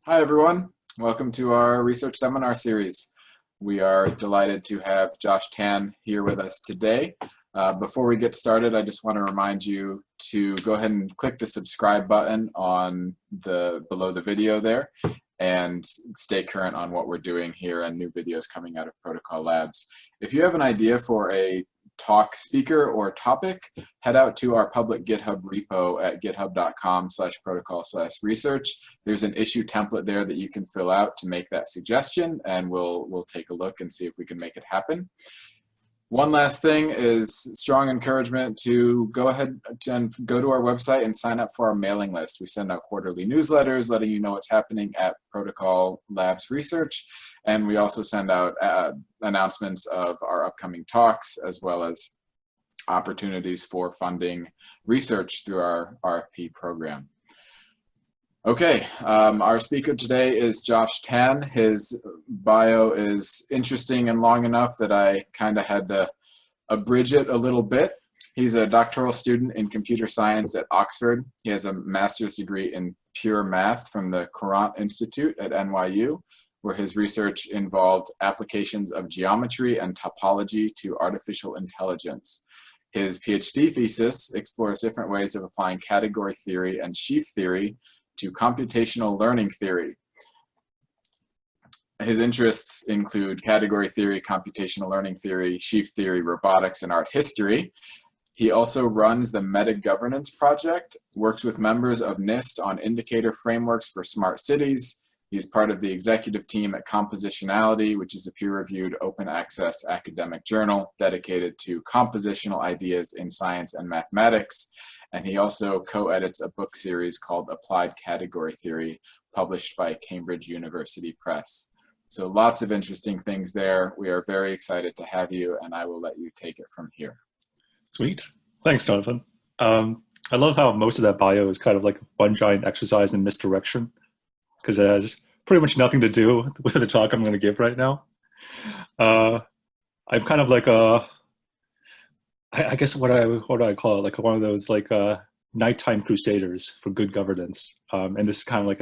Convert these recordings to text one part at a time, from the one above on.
Hi everyone, welcome to our research seminar series. We are delighted to have Josh Tan here with us today. Before we get started, I just want to remind you to go ahead and click the subscribe button on below the video there and stay current on what we're doing here and new videos coming out of Protocol Labs. If you have an idea for a talk, speaker, or topic, head out to our public GitHub repo at github.com/protocol/research. There's an issue template there that you can fill out to make that suggestion, and we'll take a look and see if we can make it happen. One last thing is strong encouragement to go ahead and go to our website and sign up for our mailing list. We send out quarterly newsletters letting you know what's happening at Protocol Labs Research, and we also send out announcements of our upcoming talks as well as opportunities for funding research through our RFP program. Okay, our speaker today is Josh Tan. His bio is interesting and long enough that I kind of had to abridge it a little bit. He's a doctoral student in computer science at Oxford. He has a master's degree in pure math from the Courant Institute at NYU, where his research involved applications of geometry and topology to artificial intelligence. His PhD thesis explores different ways of applying category theory and sheaf theory to computational learning theory. His interests include category theory, computational learning theory, sheaf theory, robotics, and art history. He also runs the Meta-Governance project, works with members of NIST on indicator frameworks for smart cities. He's part of the executive team at Compositionality, which is a peer-reviewed open access academic journal dedicated to compositional ideas in science and mathematics. And he also co-edits a book series called Applied Category Theory, published by Cambridge University Press. So lots of interesting things there. We are very excited to have you, and I will let you take it from here. Sweet. Thanks, Jonathan. I love how most of that bio is kind of like one giant exercise in misdirection, because it has pretty much nothing to do with the talk I'm going to give right now. I'm kind of like I guess what do I call it? Like one of those like nighttime crusaders for good governance. And this is kind of like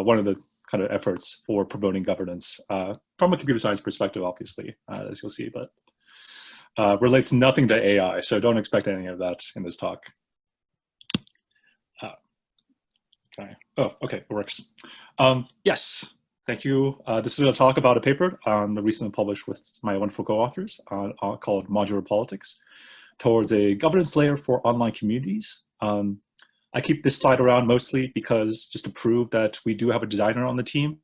one of the kind of efforts for promoting governance from a computer science perspective, obviously, as you'll see, but relates nothing to AI. So don't expect any of that in this talk. Okay. Oh, okay, it works. Yes. Thank you. This is a talk about a paper recently published with my wonderful co-authors called Modular Politics towards a governance layer for online communities. I keep this slide around mostly because just to prove that we do have a designer on the team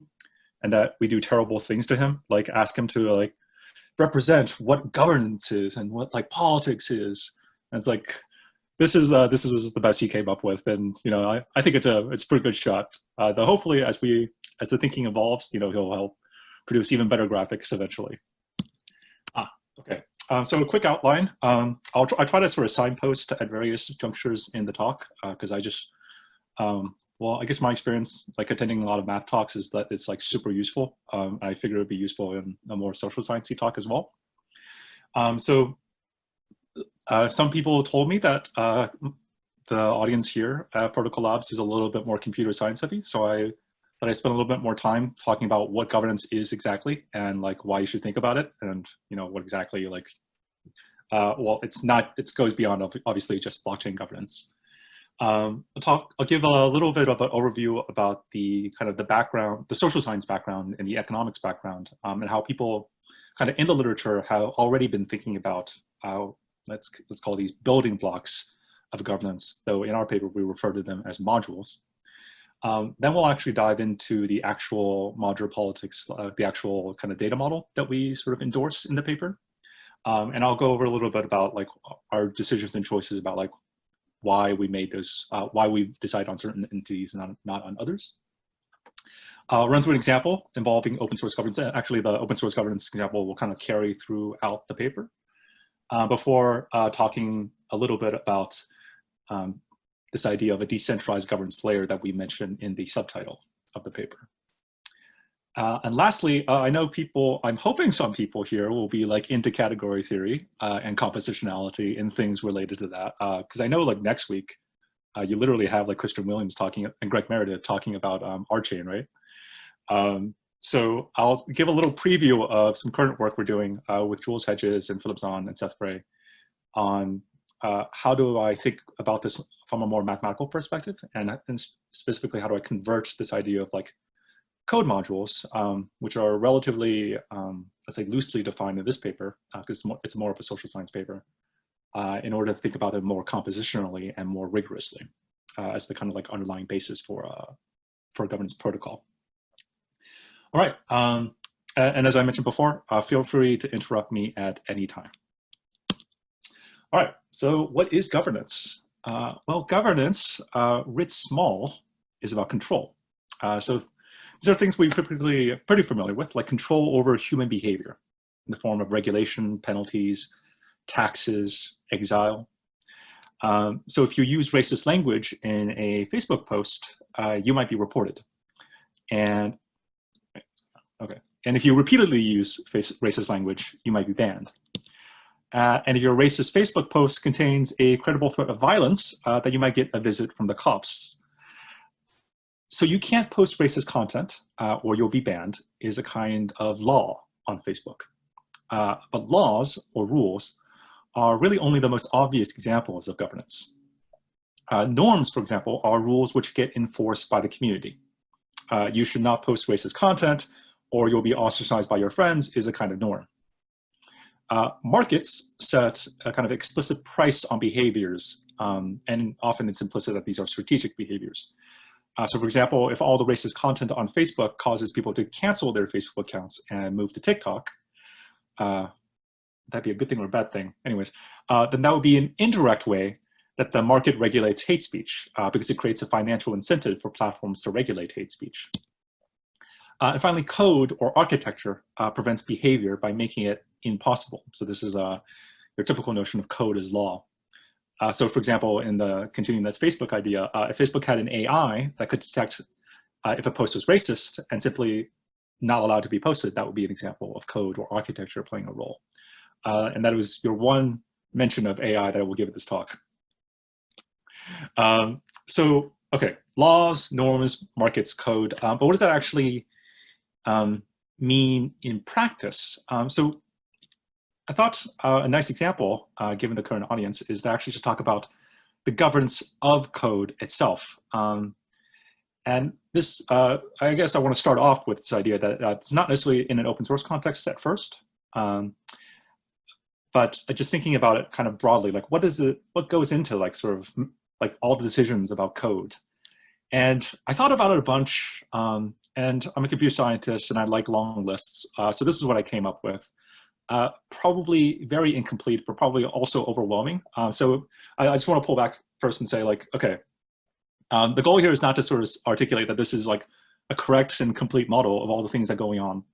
and that we do terrible things to him, like ask him to like represent what governance is and what like politics is. And it's like, this is the best he came up with. And, you know, I think it's a pretty good shot. Though hopefully as the thinking evolves, you know, he'll help produce even better graphics eventually. Okay. So a quick outline. I try to sort of signpost at various junctures in the talk because I just, well, I guess my experience, like attending a lot of math talks, is that it's like super useful. I figure it would be useful in a more social sciencey talk as well. Some people told me that the audience here at Protocol Labs is a little bit more computer science heavy, so I spend a little bit more time talking about what governance is exactly and like why you should think about it, and you know what exactly like well, it goes beyond obviously just blockchain governance. I'll give a little bit of an overview about the kind of the background, the social science background and the economics background, and how people kind of in the literature have already been thinking about how let's call these building blocks of governance, though in our paper we refer to them as modules. Then we'll actually dive into the actual modular politics, the actual kind of data model that we sort of endorse in the paper. And I'll go over a little bit about like our decisions and choices about like why we made those, why we decide on certain entities and not on others. I'll run through an example involving open source governance. Actually, the open source governance example will kind of carry throughout the paper before talking a little bit about this idea of a decentralized governance layer that we mentioned in the subtitle of the paper. And lastly, I know I'm hoping some people here will be like into category theory and compositionality and things related to that. Because I know like next week, you literally have like Christian Williams talking and Greg Meredith talking about R-chain, right? So I'll give a little preview of some current work we're doing with Jules Hedges and Philip Zahn and Seth Bray on how do I think about this from a more mathematical perspective, and specifically how do I convert this idea of like code modules, which are relatively, let's say, loosely defined in this paper, because it's more of a social science paper, in order to think about it more compositionally and more rigorously as the kind of like underlying basis for a governance protocol. All right, and as I mentioned before, feel free to interrupt me at any time. All right, so what is governance? Well, governance, writ small, is about control. So these are things we're typically pretty familiar with, like control over human behavior in the form of regulation, penalties, taxes, exile. So if you use racist language in a Facebook post, you might be reported. And if you repeatedly use racist language, you might be banned. And if your racist Facebook post contains a credible threat of violence, then you might get a visit from the cops. So you can't post racist content or you'll be banned is a kind of law on Facebook. But laws or rules are really only the most obvious examples of governance. Norms, for example, are rules which get enforced by the community. You should not post racist content or you'll be ostracized by your friends is a kind of norm. Markets set a kind of explicit price on behaviors, and often it's implicit that these are strategic behaviors. So for example, if all the racist content on Facebook causes people to cancel their Facebook accounts and move to TikTok, that'd be a good thing or a bad thing. Anyways, then that would be an indirect way that the market regulates hate speech because it creates a financial incentive for platforms to regulate hate speech. And finally, code or architecture prevents behavior by making it impossible. So this is your typical notion of code as law. So for example, in the continuing that Facebook idea, if Facebook had an AI that could detect if a post was racist and simply not allowed to be posted, that would be an example of code or architecture playing a role. And that was your one mention of AI that I will give at this talk. So, okay, laws, norms, markets, code, but what does that actually mean in practice? So I thought a nice example, given the current audience, is to actually just talk about the governance of code itself. And this, I guess I want to start off with this idea that it's not necessarily in an open source context at first, but just thinking about it kind of broadly, like what goes into like sort of like all the decisions about code. And I thought about it a bunch, and I'm a computer scientist and I like long lists. So this is what I came up with. Probably very incomplete, but probably also overwhelming. So I just want to pull back first and say like, okay, the goal here is not to sort of articulate that this is like a correct and complete model of all the things that are going on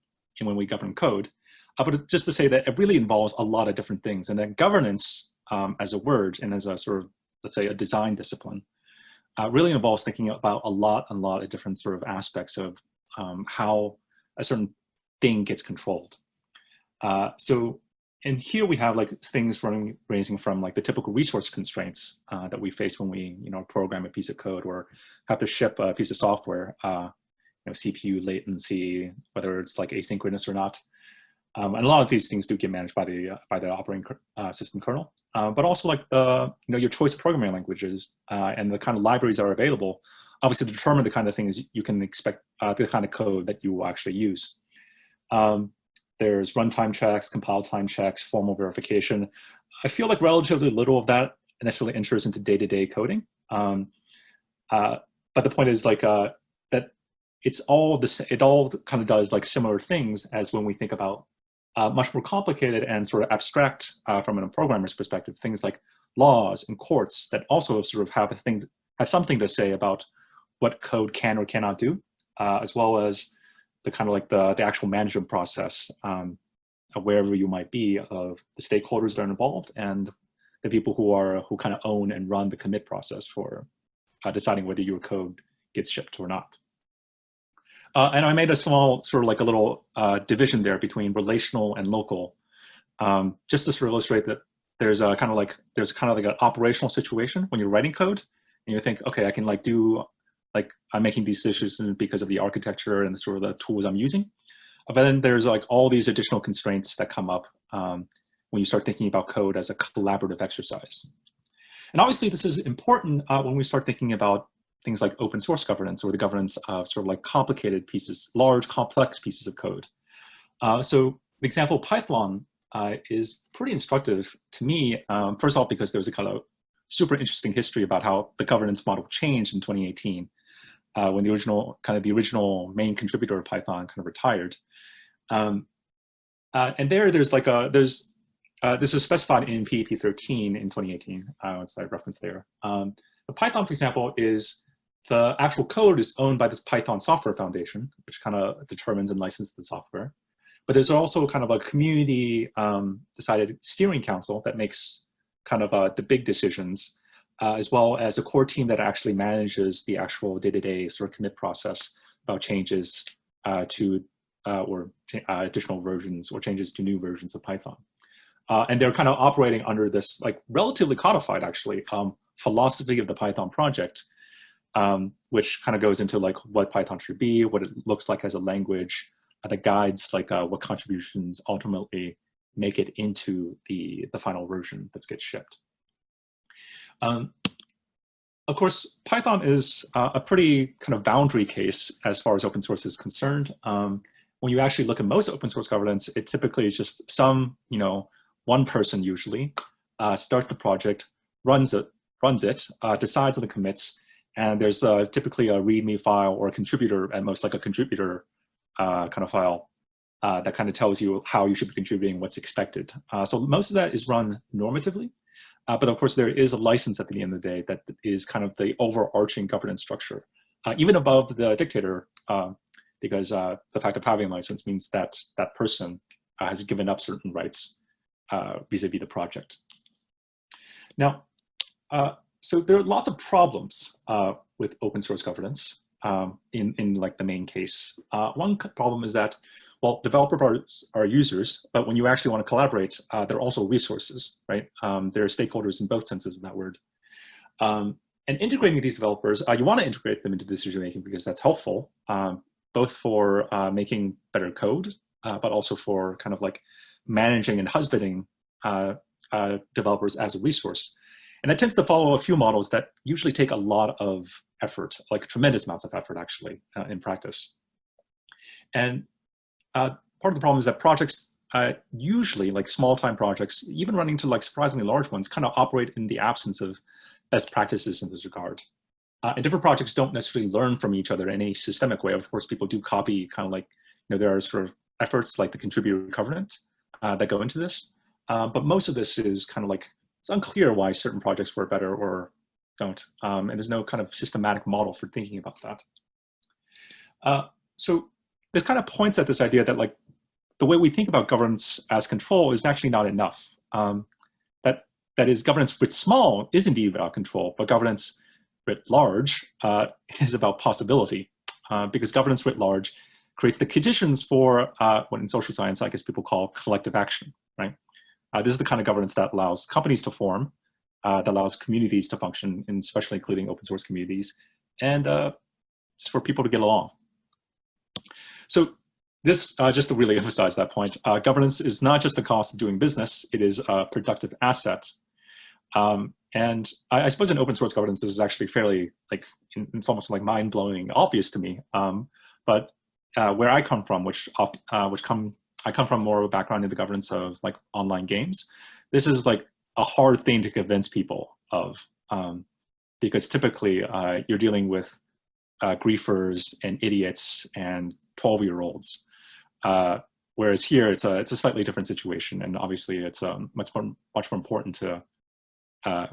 when we govern code, but just to say that it really involves a lot of different things. And then governance as a word and as a sort of, let's say, a design discipline really involves thinking about a lot of different sort of aspects of how a certain thing gets controlled. So, and here we have like things ranging from like the typical resource constraints that we face when we, program a piece of code or have to ship a piece of software, CPU latency, whether it's like asynchronous or not. And a lot of these things do get managed by the operating system kernel, but also like the, your choice of programming languages and the kind of libraries that are available, obviously to determine the kind of things you can expect, the kind of code that you will actually use. There's runtime checks, compile time checks, formal verification. I feel like relatively little of that initially enters into day-to-day coding. But the point is like that it's all this. It all kind of does like similar things as when we think about much more complicated and sort of abstract from a programmer's perspective, things like laws and courts that also sort of have something to say about what code can or cannot do, as well as the kind of like the actual management process, wherever you might be, of the stakeholders that are involved and the people who kind of own and run the commit process for deciding whether your code gets shipped or not. And I made a small sort of like a little division there between relational and local, just to sort of illustrate that there's kind of like an operational situation when you're writing code, And you think, okay, I can like do, like I'm making these decisions because of the architecture and the sort of the tools I'm using. But then there's like all these additional constraints that come up when you start thinking about code as a collaborative exercise. And obviously this is important when we start thinking about things like open source governance, or the governance of sort of like complicated pieces, large complex pieces of code. So the example Python is pretty instructive to me, first of all, because there's a kind of super interesting history about how the governance model changed in 2018 when the original main contributor of Python kind of retired. And there's like this is specified in PEP 13 in 2018, as I referenced there. The Python, for example, is the actual code is owned by this Python Software Foundation, which kind of determines and licenses the software. But there's also kind of a community decided steering council that makes kind of the big decisions, as well as a core team that actually manages the actual day-to-day sort of commit process about changes to additional versions or changes to new versions of Python. And they're kind of operating under this like relatively codified actually philosophy of the Python project, which kind of goes into like what Python should be, what it looks like as a language, that guides like what contributions ultimately make it into the final version that gets shipped. Of course, Python is a pretty kind of boundary case as far as open source is concerned. When you actually look at most open source governance, it typically is just some, one person usually starts the project, runs it, decides on the commits, and there's typically a README file or a contributor, at most like a contributor kind of file that kind of tells you how you should be contributing, what's expected. So most of that is run normatively, but of course there is a license at the end of the day that is kind of the overarching governance structure, even above the dictator, because the fact of having a license means that that person has given up certain rights vis-a-vis the project. Now, so there are lots of problems with open source governance in like the main case. One problem is that, well, developers are users, but when you actually want to collaborate, they're also resources, right? They're stakeholders in both senses of that word. And integrating these developers, you want to integrate them into decision-making because that's helpful, both for making better code, but also for kind of like managing and husbanding developers as a resource. And that tends to follow a few models that usually take a lot of effort, like tremendous amounts of effort actually in practice. And part of the problem is that projects, usually like small time projects, even running to like surprisingly large ones, kind of operate in the absence of best practices in this regard. And different projects don't necessarily learn from each other in any systemic way. Of course, people do copy kind of like, there are sort of efforts like the contributor covenant that go into this. But most of this is kind of like, it's unclear why certain projects work better or don't. And there's no kind of systematic model for thinking about that. So this kind of points at this idea that like the way we think about governance as control is actually not enough. That is, governance writ small is indeed about control, but governance writ large is about possibility, because governance writ large creates the conditions for what in social science I guess people call collective action, right? This is the kind of governance that allows companies to form, that allows communities to function, and especially including open source communities, and it's for people to get along. So this, just to really emphasize that point, governance is not just the cost of doing business, it is a productive asset. And I suppose in open source governance, this is actually fairly, like, it's almost like mind-blowing obvious to me. But where I come from, I come from more of a background in the governance of like online games. This is like a hard thing to convince people of, because typically you're dealing with griefers and idiots and 12-year-olds. Whereas here it's a slightly different situation, and obviously it's much more important to, I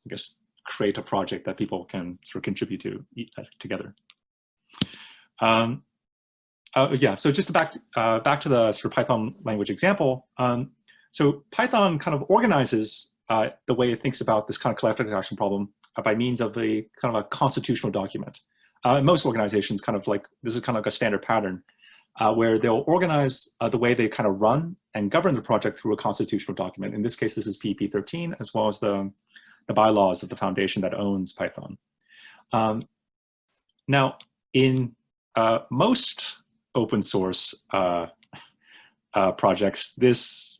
guess, create a project that people can sort of contribute to together. Yeah, so just back to the sort of Python language example. So Python kind of organizes the way it thinks about this kind of collective action problem by means of a kind of a constitutional document. Most organizations kind of like, this is kind of like a standard pattern where they'll organize the way they kind of run and govern the project through a constitutional document. In this case, this is PEP 13, as well as the the bylaws of the foundation that owns Python. Now, in most open source projects, this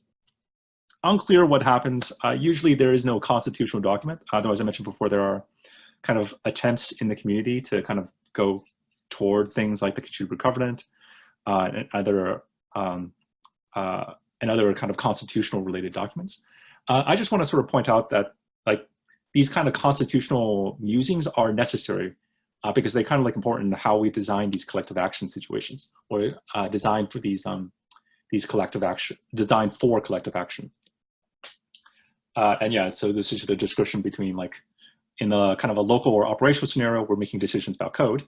unclear what happens. Usually there is no constitutional document. Though, as I mentioned before, there are kind of attempts in the community to kind of go toward things like the Contributor Covenant and other kind of constitutional related documents. I just want to sort of point out that like these kind of constitutional musings are necessary because they kind of like important in how we design these collective action situations or design for these collective action, designed for collective action. And yeah, so this is the description between like in the kind of a local or operational scenario, we're making decisions about code.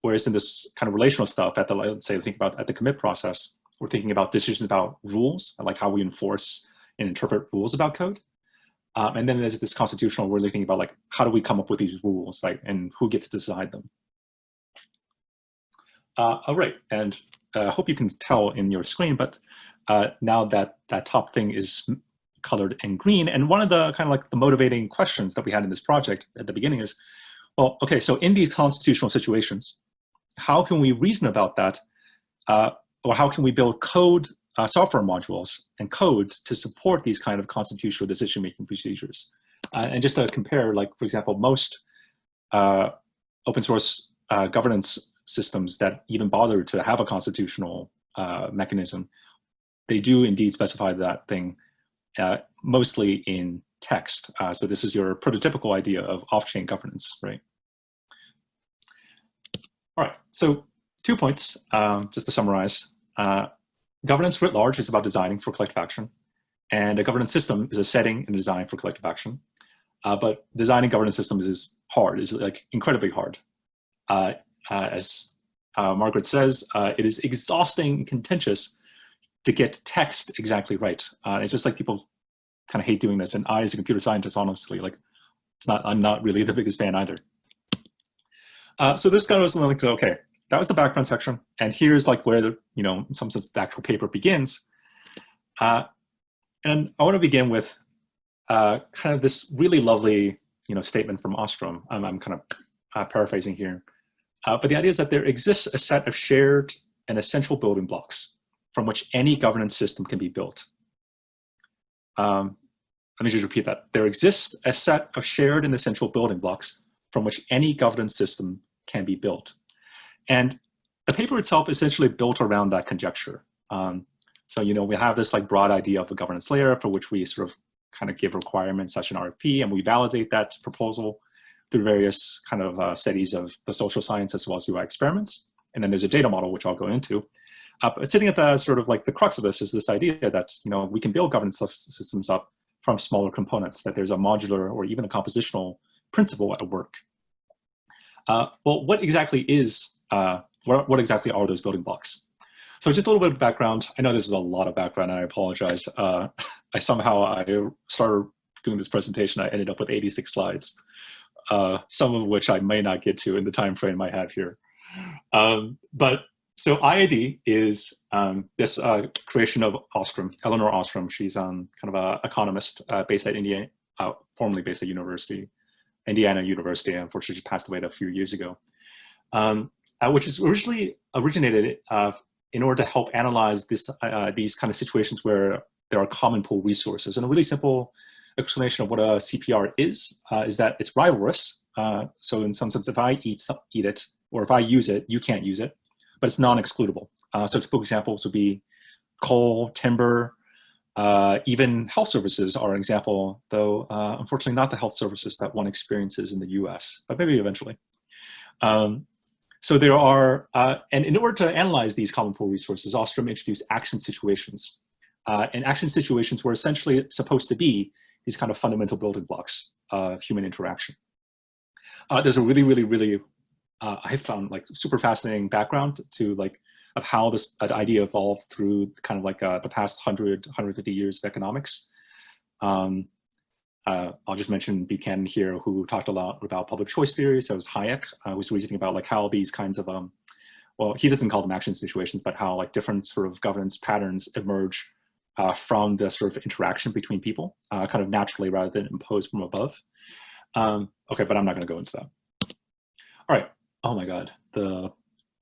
Whereas in this kind of relational stuff at the, let's say, think about at the commit process, we're thinking about decisions about rules, like how we enforce and interpret rules about code. And then there's this constitutional, we're really thinking about like, how do we come up with these rules, like, and who gets to decide them? All right, and I hope you can tell in your screen, but now that top thing is colored in green, and one of the kind of like the motivating questions that we had in this project at the beginning is, well, okay, so in these constitutional situations, how can we reason about that? Or how can we build code, software modules and code to support these kind of constitutional decision-making procedures? And just to compare, like, for example, most open source governance systems that even bother to have a constitutional mechanism, they do indeed specify that thing mostly in text. So this is your prototypical idea of off-chain governance, right? All right, so 2 points, just to summarize. Governance writ large is about designing for collective action, and a governance system is a setting and design for collective action. But designing governance systems is hard, is like incredibly hard. As Margaret says, it is exhausting and contentious to get text exactly right. It's just like people kind of hate doing this, and I, as a computer scientist, honestly, like, I'm not really the biggest fan either. So this goes like, okay, that was the background section, and here's like where the, you know, in some sense, the actual paper begins. And I want to begin with kind of this really lovely, you know, statement from Ostrom. I'm kind of paraphrasing here, but the idea is that there exists a set of shared and essential building blocks from which any governance system can be built. Let me just repeat that. There exists a set of shared and essential building blocks from which any governance system can be built. And the paper itself essentially built around that conjecture. So, you know, we have this like broad idea of a governance layer for which we sort of kind of give requirements such an RFP, and we validate that proposal through various kind of studies of the social science as well as UI experiments. And then there's a data model, which I'll go into. But sitting at the sort of like the crux of this is this idea that, you know, we can build governance systems up from smaller components, that there's a modular or even a compositional principle at work. Well, what exactly is, what exactly are those building blocks? So just a little bit of background. I know this is a lot of background, and I apologize. I started doing this presentation, I ended up with 86 slides, some of which I may not get to in the time frame I have here. But so IID is this creation of Ostrom, Eleanor Ostrom. She's kind of an economist based at Indiana, formerly based at Indiana University. Unfortunately, she passed away a few years ago. Which is originally originated in order to help analyze this, these kind of situations where there are common pool resources. And a really simple explanation of what a CPR is that it's rivalrous. So in some sense, if I eat it, or if I use it, you can't use it, but it's non-excludable. So typical examples would be coal, timber, even health services are an example, though unfortunately not the health services that one experiences in the US, but maybe eventually. So there are, and in order to analyze these common pool resources, Ostrom introduced action situations. And action situations were essentially supposed to be these kind of fundamental building blocks of human interaction. There's a really, I found like super fascinating background to like, of how this idea evolved through kind of like the past 150 years of economics. I'll just mention Buchanan here, who talked a lot about public choice theory. So it was Hayek, was reasoning about like how these kinds of, well, he doesn't call them action situations, but how like different sort of governance patterns emerge from the sort of interaction between people, kind of naturally rather than imposed from above. Okay, but I'm not going to go into that. All right. Oh my God,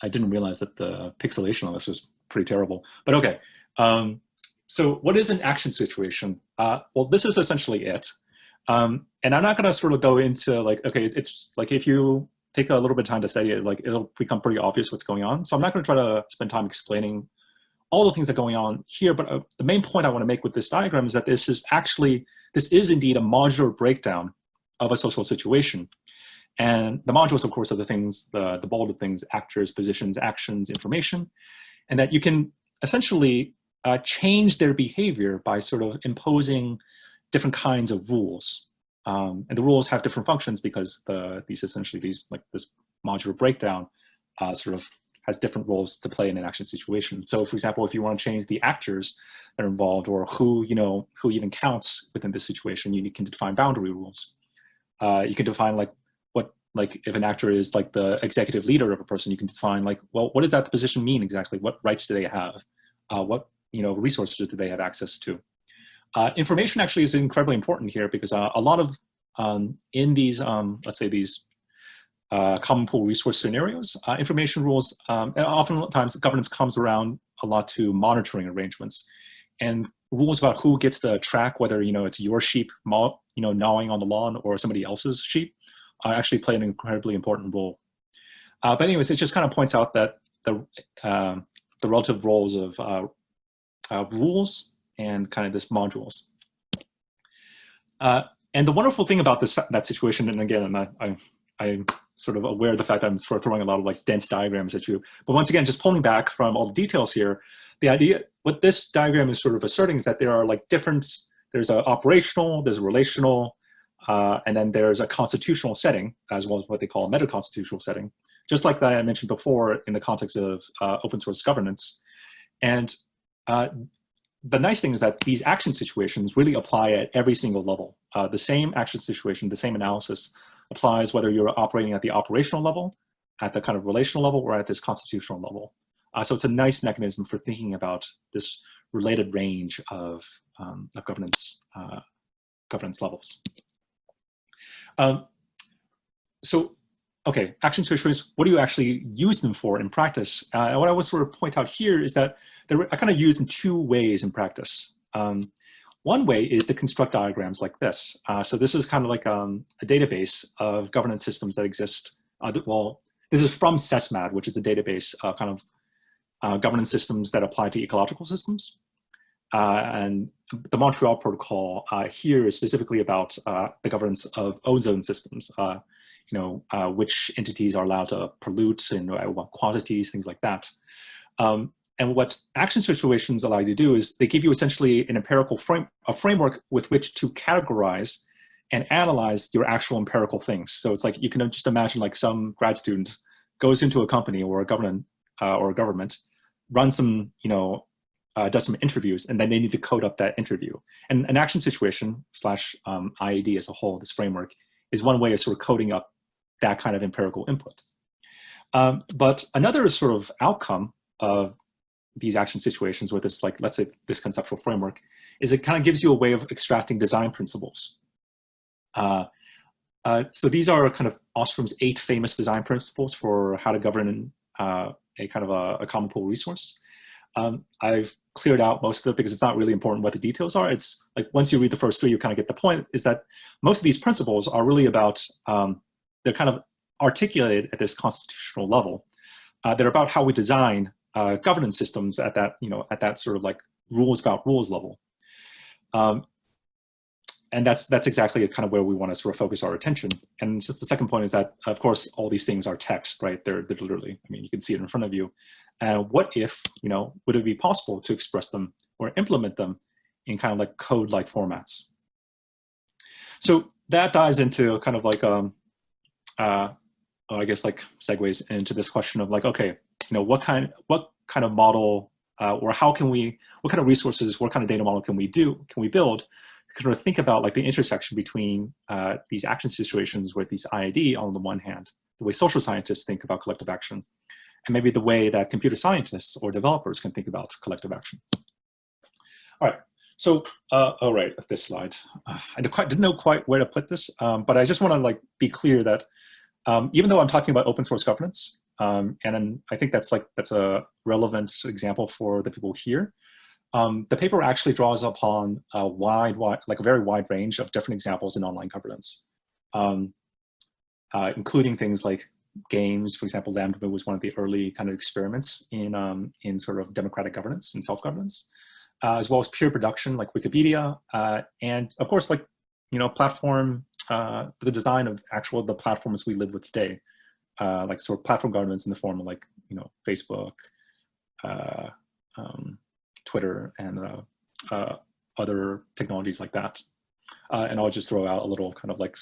I didn't realize that the pixelation on this was pretty terrible. But okay. So what is an action situation? Well, this is essentially it. And I'm not going to sort of go into like, okay, it's like if you take a little bit of time to study it, like it'll become pretty obvious what's going on. So I'm not going to try to spend time explaining all the things that are going on here. But the main point I want to make with this diagram is that this is indeed a modular breakdown of a social situation. And the modules, of course, are the things, the bolded things, actors, positions, actions, information, and that you can essentially change their behavior by sort of imposing different kinds of rules. And the rules have different functions because this modular breakdown sort of has different roles to play in an action situation. So for example, if you want to change the actors that are involved or who even counts within this situation, you can define boundary rules. You can define like if an actor is like the executive leader of a person, you can define like, well, what does that position mean exactly? What rights do they have? What resources do they have access to? Information actually is incredibly important here because a lot of in these let's say these common pool resource scenarios, information rules, and oftentimes governance comes around a lot to monitoring arrangements and rules about who gets to track whether it's your sheep gnawing on the lawn or somebody else's sheep actually play an incredibly important role. But anyways, it just kind of points out that the relative roles of rules and kind of this modules. And the wonderful thing about that situation, and again, I'm sort of aware of the fact that I'm sort of throwing a lot of like dense diagrams at you, but once again, just pulling back from all the details here, the idea, what this diagram is sort of asserting is that there are like there's an operational, there's a relational, and then there's a constitutional setting, as well as what they call a meta-constitutional setting, just like that I mentioned before in the context of open source governance. And the nice thing is that these action situations really apply at every single level. The same action situation, the same analysis applies whether you're operating at the operational level, at the kind of relational level, or at this constitutional level. So it's a nice mechanism for thinking about this related range of governance levels. So, okay, action situations, what do you actually use them for in practice? And what I would sort of point out here is that they're kind of used in two ways in practice. One way is to construct diagrams like this. So this is kind of like a database of governance systems that exist. Well, this is from SESMAD, which is a database of kind of governance systems that apply to ecological systems. And the Montreal Protocol here is specifically about the governance of ozone systems, which entities are allowed to pollute and what quantities, things like that. And what action situations allow you to do is they give you essentially an empirical framework with which to categorize and analyze your actual empirical things. So it's like you can just imagine like some grad student goes into a company or a government, runs some, does some interviews, and then they need to code up that interview. And an action situation / IAD as a whole, this framework, is one way of sort of coding up that kind of empirical input. But another sort of outcome of these action situations with this, like, let's say this conceptual framework, is it kind of gives you a way of extracting design principles. So these are kind of Ostrom's 8 famous design principles for how to govern a kind of a common pool resource. I've cleared out most of it because it's not really important what the details are. It's like once you read the first 3, you kind of get the point, is that most of these principles are really about, they're kind of articulated at this constitutional level. They're about how we design governance systems at that, at that sort of like rules about rules level. And that's exactly kind of where we want to sort of focus our attention. And just the second point is that, of course, all these things are text, right? They're literally, I mean, you can see it in front of you. What if, would it be possible to express them or implement them in kind of like code-like formats? So that dives into kind of like, I guess like segues into this question of like, okay, what kind of model or what kind of resources, what kind of data model can we build? Kind of think about like the intersection between these action situations with these IAD on the one hand, the way social scientists think about collective action, and maybe the way that computer scientists or developers can think about collective action. All right. So, all right, this slide. I didn't know quite where to put this, but I just want to like be clear that even though I'm talking about open source governance, and then I think that's a relevant example for the people here. The paper actually draws upon a very wide range of different examples in online governance, including things like games. For example, Lambda was one of the early kind of experiments in sort of democratic governance and self-governance, as well as peer production like Wikipedia, and of course, like, you know, platform, the design of the platforms we live with today, like sort of platform governance in the form of like, you know, Facebook, Twitter, and other technologies like that. And I'll just throw out a little kind of like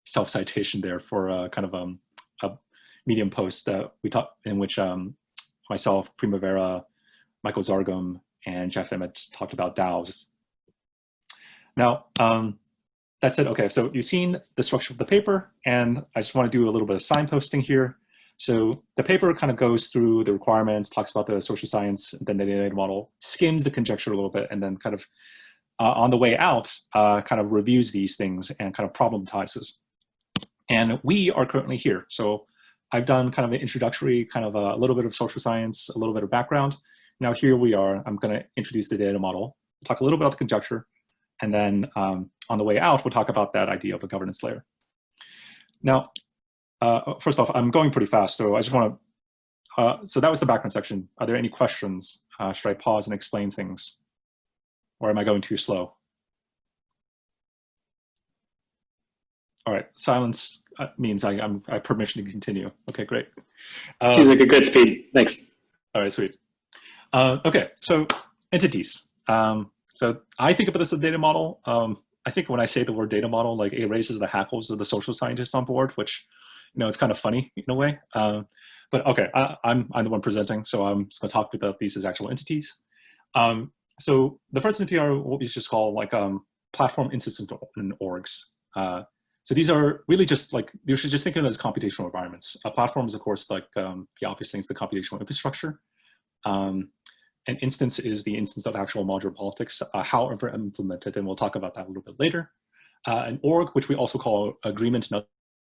self-citation there for kind of a Medium post that we talked in which myself, Primavera, Michael Zargum, and Jeff Emmett talked about DAOs. Now, that's it. Okay, so you've seen the structure of the paper, and I just want to do a little bit of signposting here. So the paper kind of goes through the requirements, talks about the social science, then the data model, skims the conjecture a little bit, and then kind of on the way out, kind of reviews these things and kind of problematizes. And we are currently here. So I've done kind of an introductory, kind of a little bit of social science, a little bit of background. Now here we are. I'm going to introduce the data model, talk a little bit about the conjecture, and then on the way out, we'll talk about that idea of a governance layer. Now, first off, I'm going pretty fast, so I just want to, so that was the background section. Are there any questions? Should I pause and explain things? Or am I going too slow? All right, silence means I have permission to continue. Okay, great. Seems like a good speed, thanks. All right, sweet. Okay, so entities. So I think about this as a data model. I think when I say the word data model, like it raises the hackles of the social scientists on board, which, you know, it's kind of funny in a way. But okay, I'm the one presenting, so I'm just gonna talk about these as actual entities. So the first entity are what we just call like platform instances and orgs. So these are really just like, you should just think of it as computational environments. A platform is of course like the obvious things, the computational infrastructure. An instance is the instance of actual modular politics, however implemented, and we'll talk about that a little bit later. An org, which we also call agreement,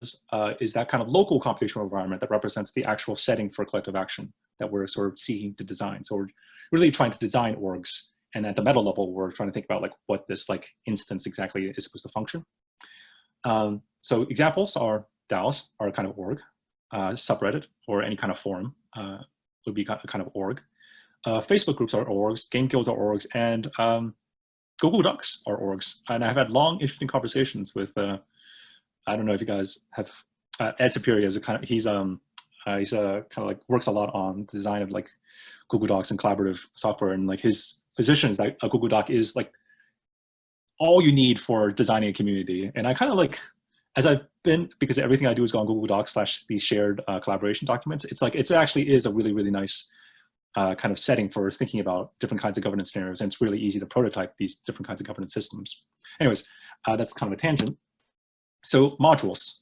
is that kind of local computational environment that represents the actual setting for collective action that we're sort of seeking to design. So we're really trying to design orgs, and at the meta level, we're trying to think about like what this like instance exactly is supposed to function. So examples are DAOs are a kind of org, subreddit or any kind of forum would be a kind of org. Facebook groups are orgs, game guilds are orgs, and Google Docs are orgs. And I've had long, interesting conversations with, I don't know if you guys have, Ed Superior is a kind of, he's kind of like works a lot on the design of like Google Docs and collaborative software. And like his position is that a Google Doc is like all you need for designing a community. And I kind of like, as I've been, because everything I do is go on Google Docs / these shared collaboration documents, it's like, it actually is a really, really nice kind of setting for thinking about different kinds of governance scenarios, and it's really easy to prototype these different kinds of governance systems. Anyways, that's kind of a tangent. So modules.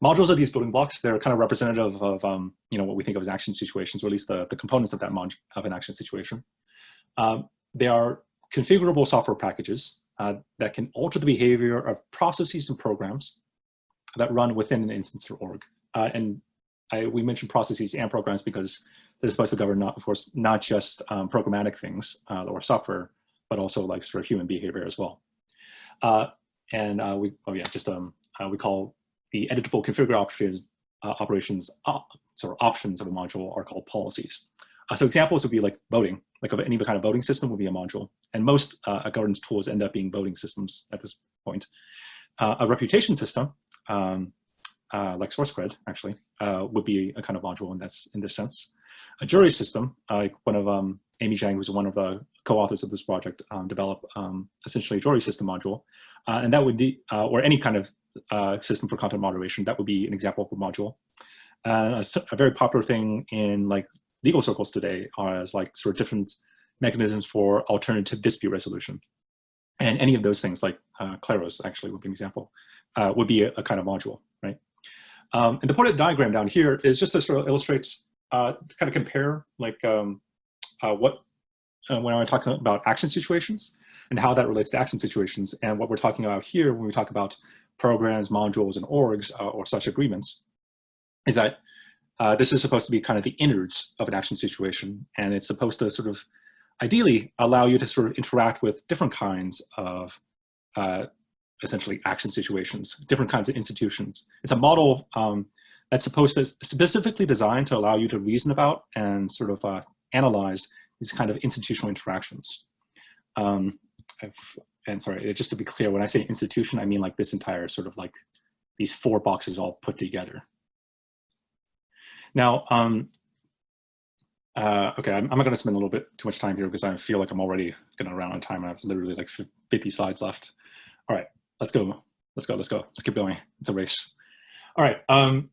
Modules are these building blocks. They're kind of representative of you know, what we think of as action situations, or at least the components of that of an action situation. They are configurable software packages that can alter the behavior of processes and programs that run within an instance or org. And we mentioned processes and programs because they're supposed to govern, of course, not just programmatic things or software, but also like sort of human behavior as well. We call the editable configure operations, options of a module are called policies. So examples would be like voting, like of any kind of voting system would be a module. And most governance tools end up being voting systems at this point. A reputation system, like SourceGrid actually, would be a kind of module in this sense. A jury system, like one of Amy Zhang, who's one of the co-authors of this project, developed essentially a jury system module. And that would be, or any kind of system for content moderation, that would be an example of a module. A very popular thing in like legal circles today are as like sort of different mechanisms for alternative dispute resolution. And any of those things like Claros actually would be an example, would be a kind of module, right? And the point of the diagram down here is just to sort of illustrate, to kind of compare like what when I'm talking about action situations and how that relates to action situations. And what we're talking about here when we talk about programs, modules, and orgs or such agreements is that this is supposed to be kind of the innards of an action situation. And it's supposed to sort of ideally allow you to sort of interact with different kinds of essentially action situations, different kinds of institutions. It's a model that's supposed to specifically designed to allow you to reason about and sort of analyze these kind of institutional interactions. And sorry, just to be clear, when I say institution, I mean like this entire sort of like these 4 boxes all put together. Now, okay, I'm not going to spend a little bit too much time here because I feel like I'm already going to run out of time. I have literally like 50 slides left. All right, let's go. Let's keep going. It's a race. All right,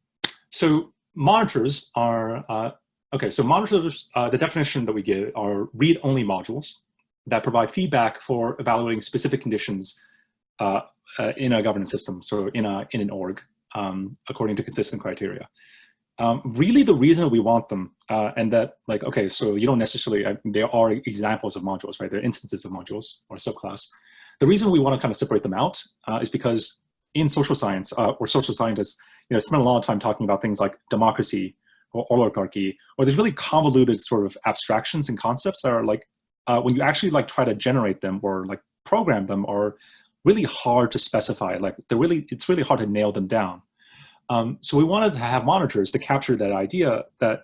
so monitors are, okay, so monitors, the definition that we give are read-only modules that provide feedback for evaluating specific conditions in a governance system, so in an org, according to consistent criteria. Really the reason we want them, and that like, okay, so you don't necessarily, there are examples of modules, right? There are instances of modules or subclass. The reason we want to kind of separate them out is because in social science, or social scientists, spend a lot of time talking about things like democracy or oligarchy, or there's really convoluted sort of abstractions and concepts that are like, when you actually like try to generate them or like program them are really hard to specify. Like it's really hard to nail them down. So we wanted to have monitors to capture that idea that,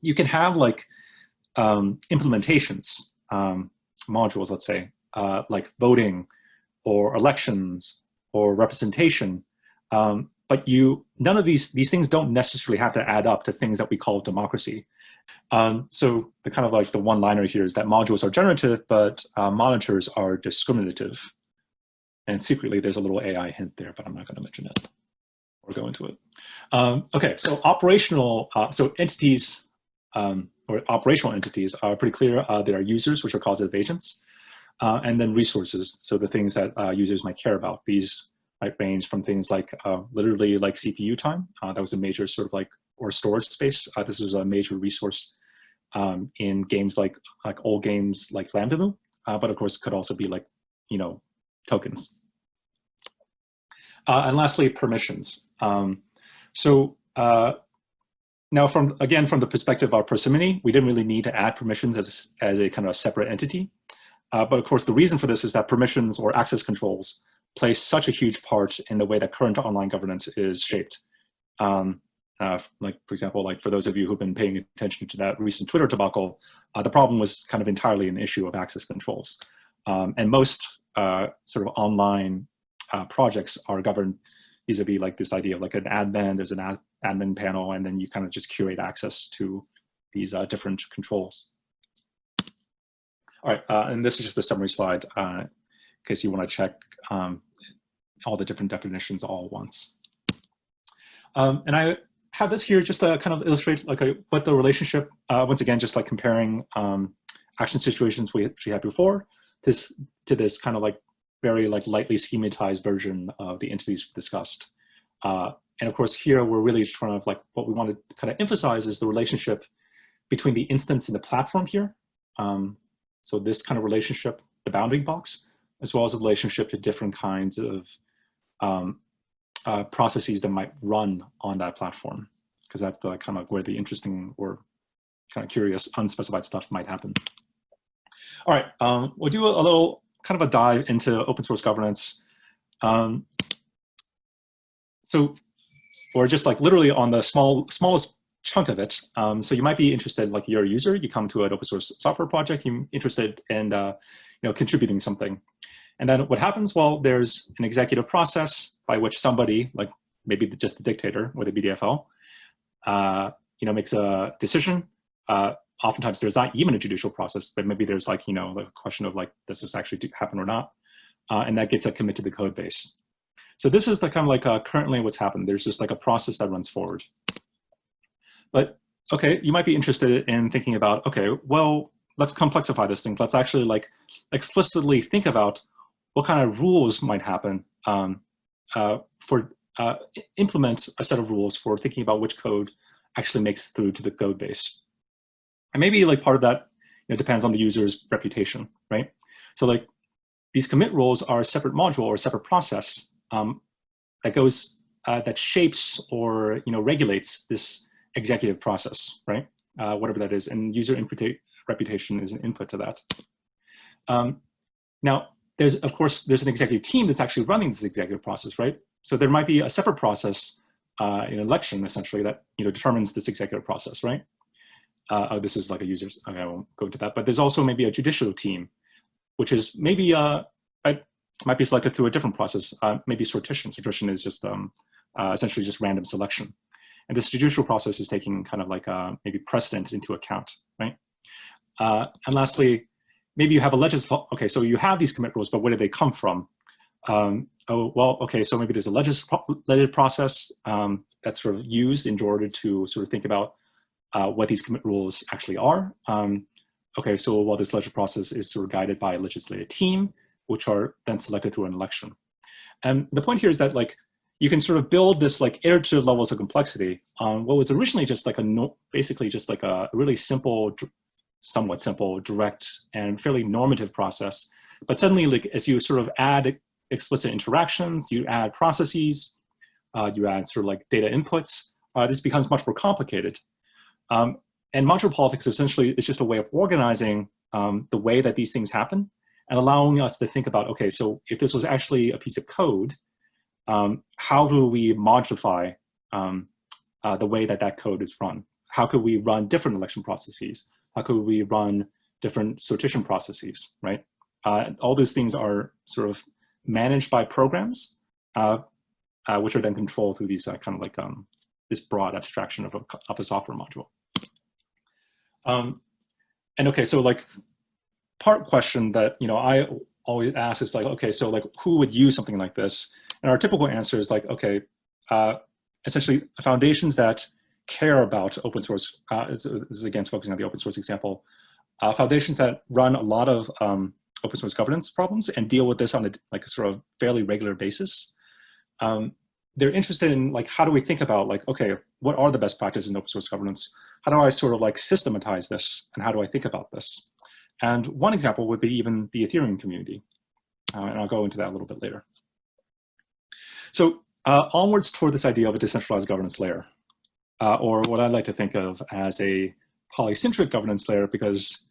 you can have like implementations, modules, let's say, like voting or elections or representation. But none of these things don't necessarily have to add up to things that we call democracy. So the kind of like the one-liner here is that modules are generative, but monitors are discriminative. And secretly, there's a little AI hint there, but I'm not going to mention that or go into it. Okay, so operational, so entities or operational entities are pretty clear. There are users, which are causative agents, and then resources, so the things that users might care about. These might range from things like literally like CPU time. That was a major sort of like, or storage space. This is a major resource in games like old games like Lambda Moo, but of course it could also be like, tokens. And lastly, permissions. Now again, from the perspective of parsimony, we didn't really need to add permissions as a kind of separate entity. But of course, the reason for this is that permissions or access controls play such a huge part in the way that current online governance is shaped. Like, for example, like for those of you who've been paying attention to that recent Twitter debacle, the problem was kind of entirely an issue of access controls. And most sort of online projects are governed vis-a-vis like this idea of like an admin, there's an admin panel, and then you kind of just curate access to these different controls. All right, and this is just a summary slide in case you want to check all the different definitions all at once. And I have this here just to kind of illustrate like what the relationship, once again, just like comparing action situations we had before to this kind of like very like lightly schematized version of the entities discussed. And of course here we're really trying to like, what we want to kind of emphasize is the relationship between the instance and the platform here. So this kind of relationship, the bounding box, as well as the relationship to different kinds of processes that might run on that platform, because that's the kind of where the interesting or kind of curious unspecified stuff might happen. All right, we'll do a little kind of a dive into open source governance. So, or just like literally on the smallest chunk of it. So you might be interested, like you're a user, you come to an open source software project, you're interested in contributing something. And then what happens? Well, there's an executive process by which somebody, like maybe just the dictator or the BDFL, makes a decision. Oftentimes there's not even a judicial process, but maybe there's like, the question of like, does this actually happen or not? And that gets a commit to the code base. So this is the kind of like currently what's happened. There's just like a process that runs forward. But okay, you might be interested in thinking about, okay, well, let's complexify this thing. Let's actually like explicitly think about what kind of rules might happen implement a set of rules for thinking about which code actually makes it through to the code base. And maybe like part of that, it depends on the user's reputation, right? So like these commit rules are a separate module or a separate process that shapes or regulates this executive process, right? Whatever that is, and user reputation is an input to that. Now, there's an executive team that's actually running this executive process, right? So there might be a separate process, an election essentially, that determines this executive process, right? This is like a user's. Okay, I won't go into that, but there's also maybe a judicial team, which is maybe might be selected through a different process, maybe sortition. Sortition is just essentially just random selection, and this judicial process is taking kind of like maybe precedent into account, right? And lastly, maybe you have a legislative. Okay, so you have these commit rules, but where do they come from? So maybe there's a legislative process that's sort of used in order to sort of think about what these commit rules actually are. So this legislative process is sort of guided by a legislative team, which are then selected through an election. And the point here is that like you can sort of build this like iterative levels of complexity on what was originally just like basically just like a really simple, somewhat simple, direct, and fairly normative process. But suddenly, like as you sort of add explicit interactions, you add processes, you add sort of like data inputs, this becomes much more complicated. And modular politics essentially is just a way of organizing the way that these things happen and allowing us to think about, okay, so if this was actually a piece of code, how do we modify the way that code is run? How could we run different election processes? How could we run different sortition processes, right? All those things are sort of managed by programs, which are then controlled through these kind of like this broad abstraction of a software module. And okay, so like part question that I always ask is like, okay, so like who would use something like this? And our typical answer is like, okay, essentially foundations that care about open source. This is again focusing on the open source example. Foundations that run a lot of open source governance problems and deal with this on a sort of fairly regular basis. They're interested in like, how do we think about like, okay, what are the best practices in open source governance? How do I sort of like systematize this? And how do I think about this? And one example would be even the Ethereum community. And I'll go into that a little bit later. So onwards toward this idea of a decentralized governance layer, or what I like to think of as a polycentric governance layer, because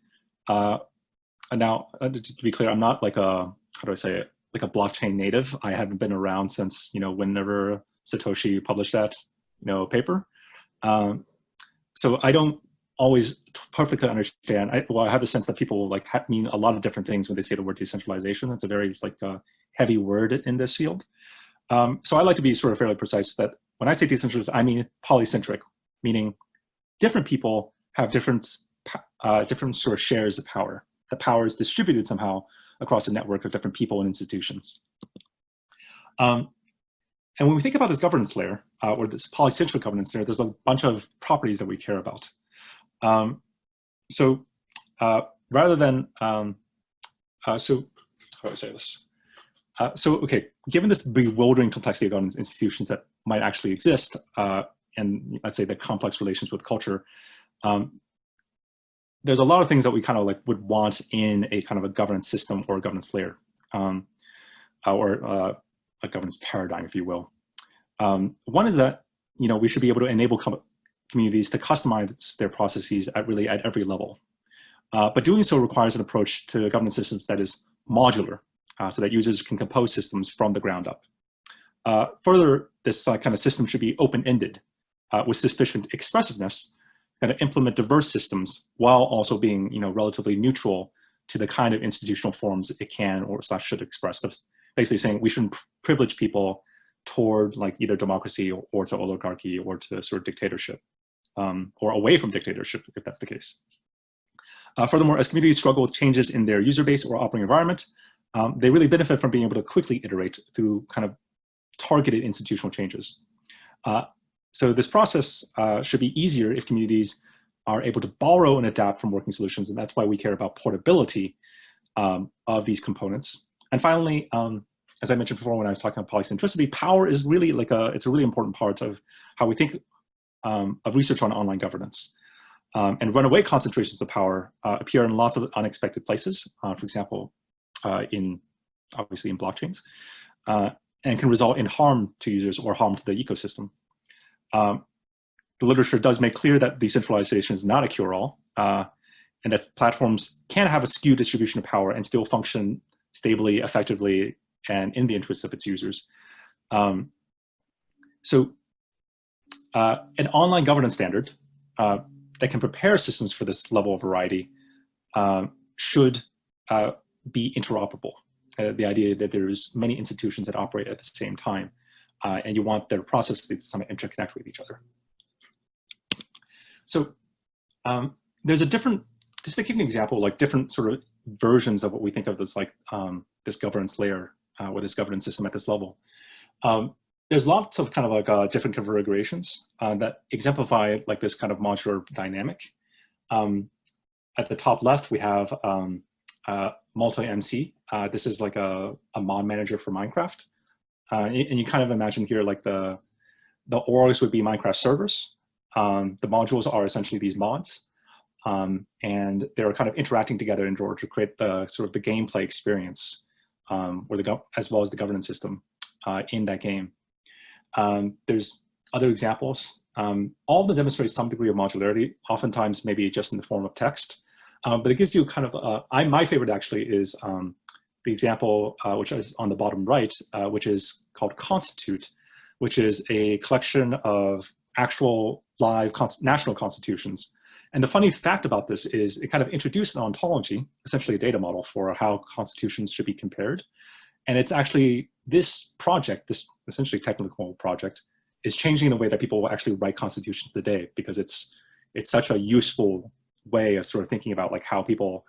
now, to be clear, I'm not like a, how do I say it, like a blockchain native. I haven't been around since, whenever Satoshi published that, paper. So I don't always perfectly understand. I have the sense that people like mean a lot of different things when they say the word decentralization. It's a very like heavy word in this field. So I like to be sort of fairly precise that when I say decentralized, I mean polycentric, meaning different people have different sort of shares of power. The power is distributed somehow across a network of different people and institutions. And when we think about this governance layer, or this polycentric governance layer, there's a bunch of properties that we care about. Rather than, so how do I say this? Okay, given this bewildering complexity of governance institutions that might actually exist, and let's say the complex relations with culture, there's a lot of things that we kind of like would want in a kind of a governance system or a governance layer, or a governance paradigm, if you will. One is that we should be able to enable communities to customize their processes at every level, but doing so requires an approach to governance systems that is modular, so that users can compose systems from the ground up. Further, this kind of system should be open-ended with sufficient expressiveness, kind of implement diverse systems while also being relatively neutral to the kind of institutional forms it can or should express. That's basically saying we shouldn't privilege people toward like either democracy or to oligarchy or to sort of dictatorship, or away from dictatorship if that's the case. Furthermore, as communities struggle with changes in their user base or operating environment, they really benefit from being able to quickly iterate through kind of targeted institutional changes. So this process should be easier if communities are able to borrow and adapt from working solutions, and that's why we care about portability of these components. And finally, as I mentioned before when I was talking about polycentricity, power is really like it's a really important part of how we think of research on online governance. And runaway concentrations of power appear in lots of unexpected places, for example, obviously in blockchains, and can result in harm to users or harm to the ecosystem. The literature does make clear that decentralization is not a cure-all, and that platforms can have a skewed distribution of power and still function stably, effectively, and in the interests of its users. So an online governance standard that can prepare systems for this level of variety should be interoperable. The idea that there's many institutions that operate at the same time, and you want their processes to somehow interconnect with each other. So there's a different, just to give you an example, like different sort of versions of what we think of as like this governance layer or this governance system at this level. There's lots of kind of like different configurations that exemplify like this kind of modular dynamic. At the top left, we have multi-MC. This is like a mod manager for Minecraft. And you kind of imagine here like the orgs would be Minecraft servers. The modules are essentially these mods. And they're kind of interacting together in order to create the sort of the gameplay experience as well as the governance system in that game. There's other examples. All of them demonstrate some degree of modularity, oftentimes maybe just in the form of text. But it gives you kind of, my favorite actually is the example, which is on the bottom right, which is called Constitute, which is a collection of actual live national constitutions. And the funny fact about this is it kind of introduced an ontology, essentially a data model for how constitutions should be compared. And it's actually this project, this essentially technical project, is changing the way that people will actually write constitutions today, because it's such a useful way of sort of thinking about like how people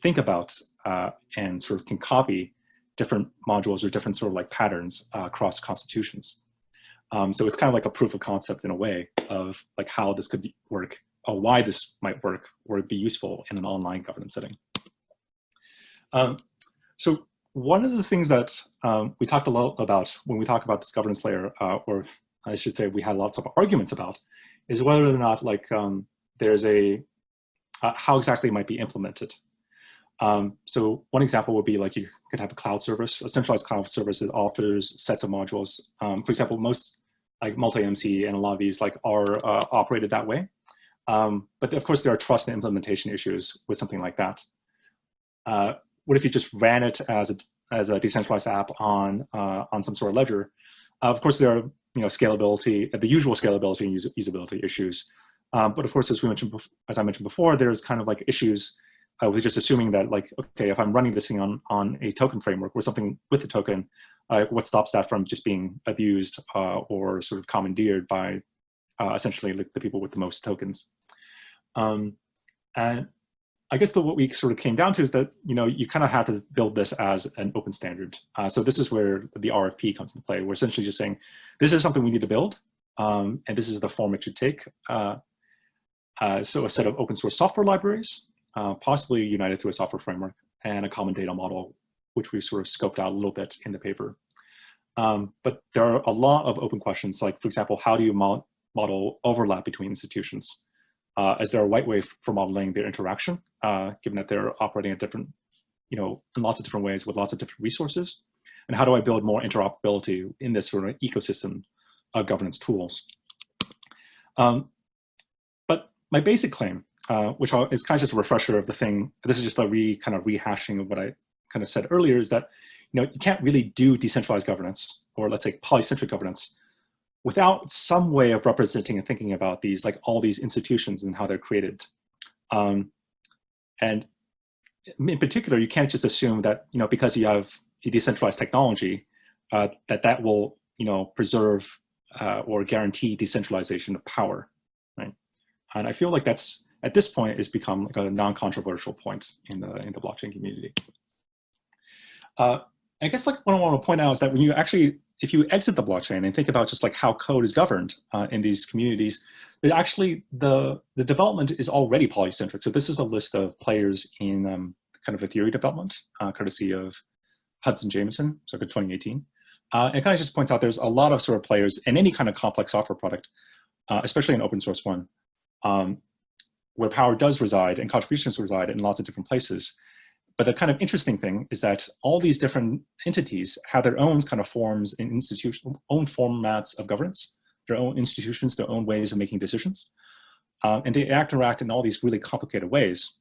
think about and sort of can copy different modules or different sort of like patterns across constitutions. So it's kind of like a proof of concept in a way of like how this could work, or why this might work or be useful in an online governance setting. So one of the things that we talked a lot about when we talk about this governance layer, or I should say we had lots of arguments about, is whether or not like there's how exactly it might be implemented. So one example would be like you could have a cloud service, a centralized cloud service that offers sets of modules. For example, most like multi-MC and a lot of these like are operated that way. But of course there are trust and implementation issues with something like that. What if you just ran it as a decentralized app on some sort of ledger? Of course there are scalability, the usual scalability and usability issues. But of course, as I mentioned before, there's kind of like issues with just assuming that like, okay, if I'm running this thing on a token framework or something with the token, what stops that from just being abused or sort of commandeered by essentially like the people with the most tokens? And I guess what we sort of came down to is that you kind of have to build this as an open standard. So this is where the RFP comes into play. We're essentially just saying this is something we need to build, and this is the form it should take. So a set of open source software libraries, possibly united through a software framework, and a common data model, which we sort of scoped out a little bit in the paper. But there are a lot of open questions, like, for example, how do you model overlap between institutions? Is there a right way for modeling their interaction, given that they're operating at different, in lots of different ways with lots of different resources? And how do I build more interoperability in this sort of ecosystem of governance tools? But my basic claim, which is kind of just a refresher of the thing, this is just a kind of rehashing of what I kind of said earlier, is that you can't really do decentralized governance, or let's say polycentric governance, without some way of representing and thinking about these, like all these institutions and how they're created. And in particular, you can't just assume that, because you have a decentralized technology, that will, preserve or guarantee decentralization of power, right? And I feel like that's, at this point, has become like a non-controversial point in the blockchain community. I guess like what I want to point out is that when you actually, if you exit the blockchain and think about just like how code is governed in these communities, but actually the development is already polycentric. So this is a list of players in kind of a theory development, courtesy of Hudson Jameson, circa 2018. It kind of just points out there's a lot of sort of players in any kind of complex software product, especially an open source one, where power does reside and contributions reside in lots of different places. But the kind of interesting thing is that all these different entities have their own kind of forms and own formats of governance, their own institutions, their own ways of making decisions. And they interact in all these really complicated ways.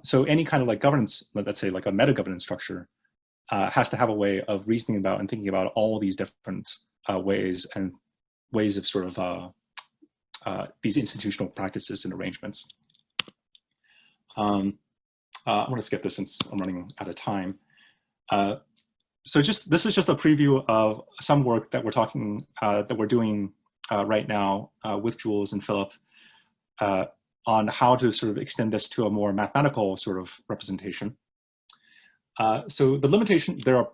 So any kind of like governance, let's say like a meta-governance structure, has to have a way of reasoning about and thinking about all these different ways of sort of these institutional practices and arrangements. I want to skip this since I'm running out of time. So this is just a preview of some work that we're doing right now with Jules and Philip on how to sort of extend this to a more mathematical sort of representation. So the limitation, there are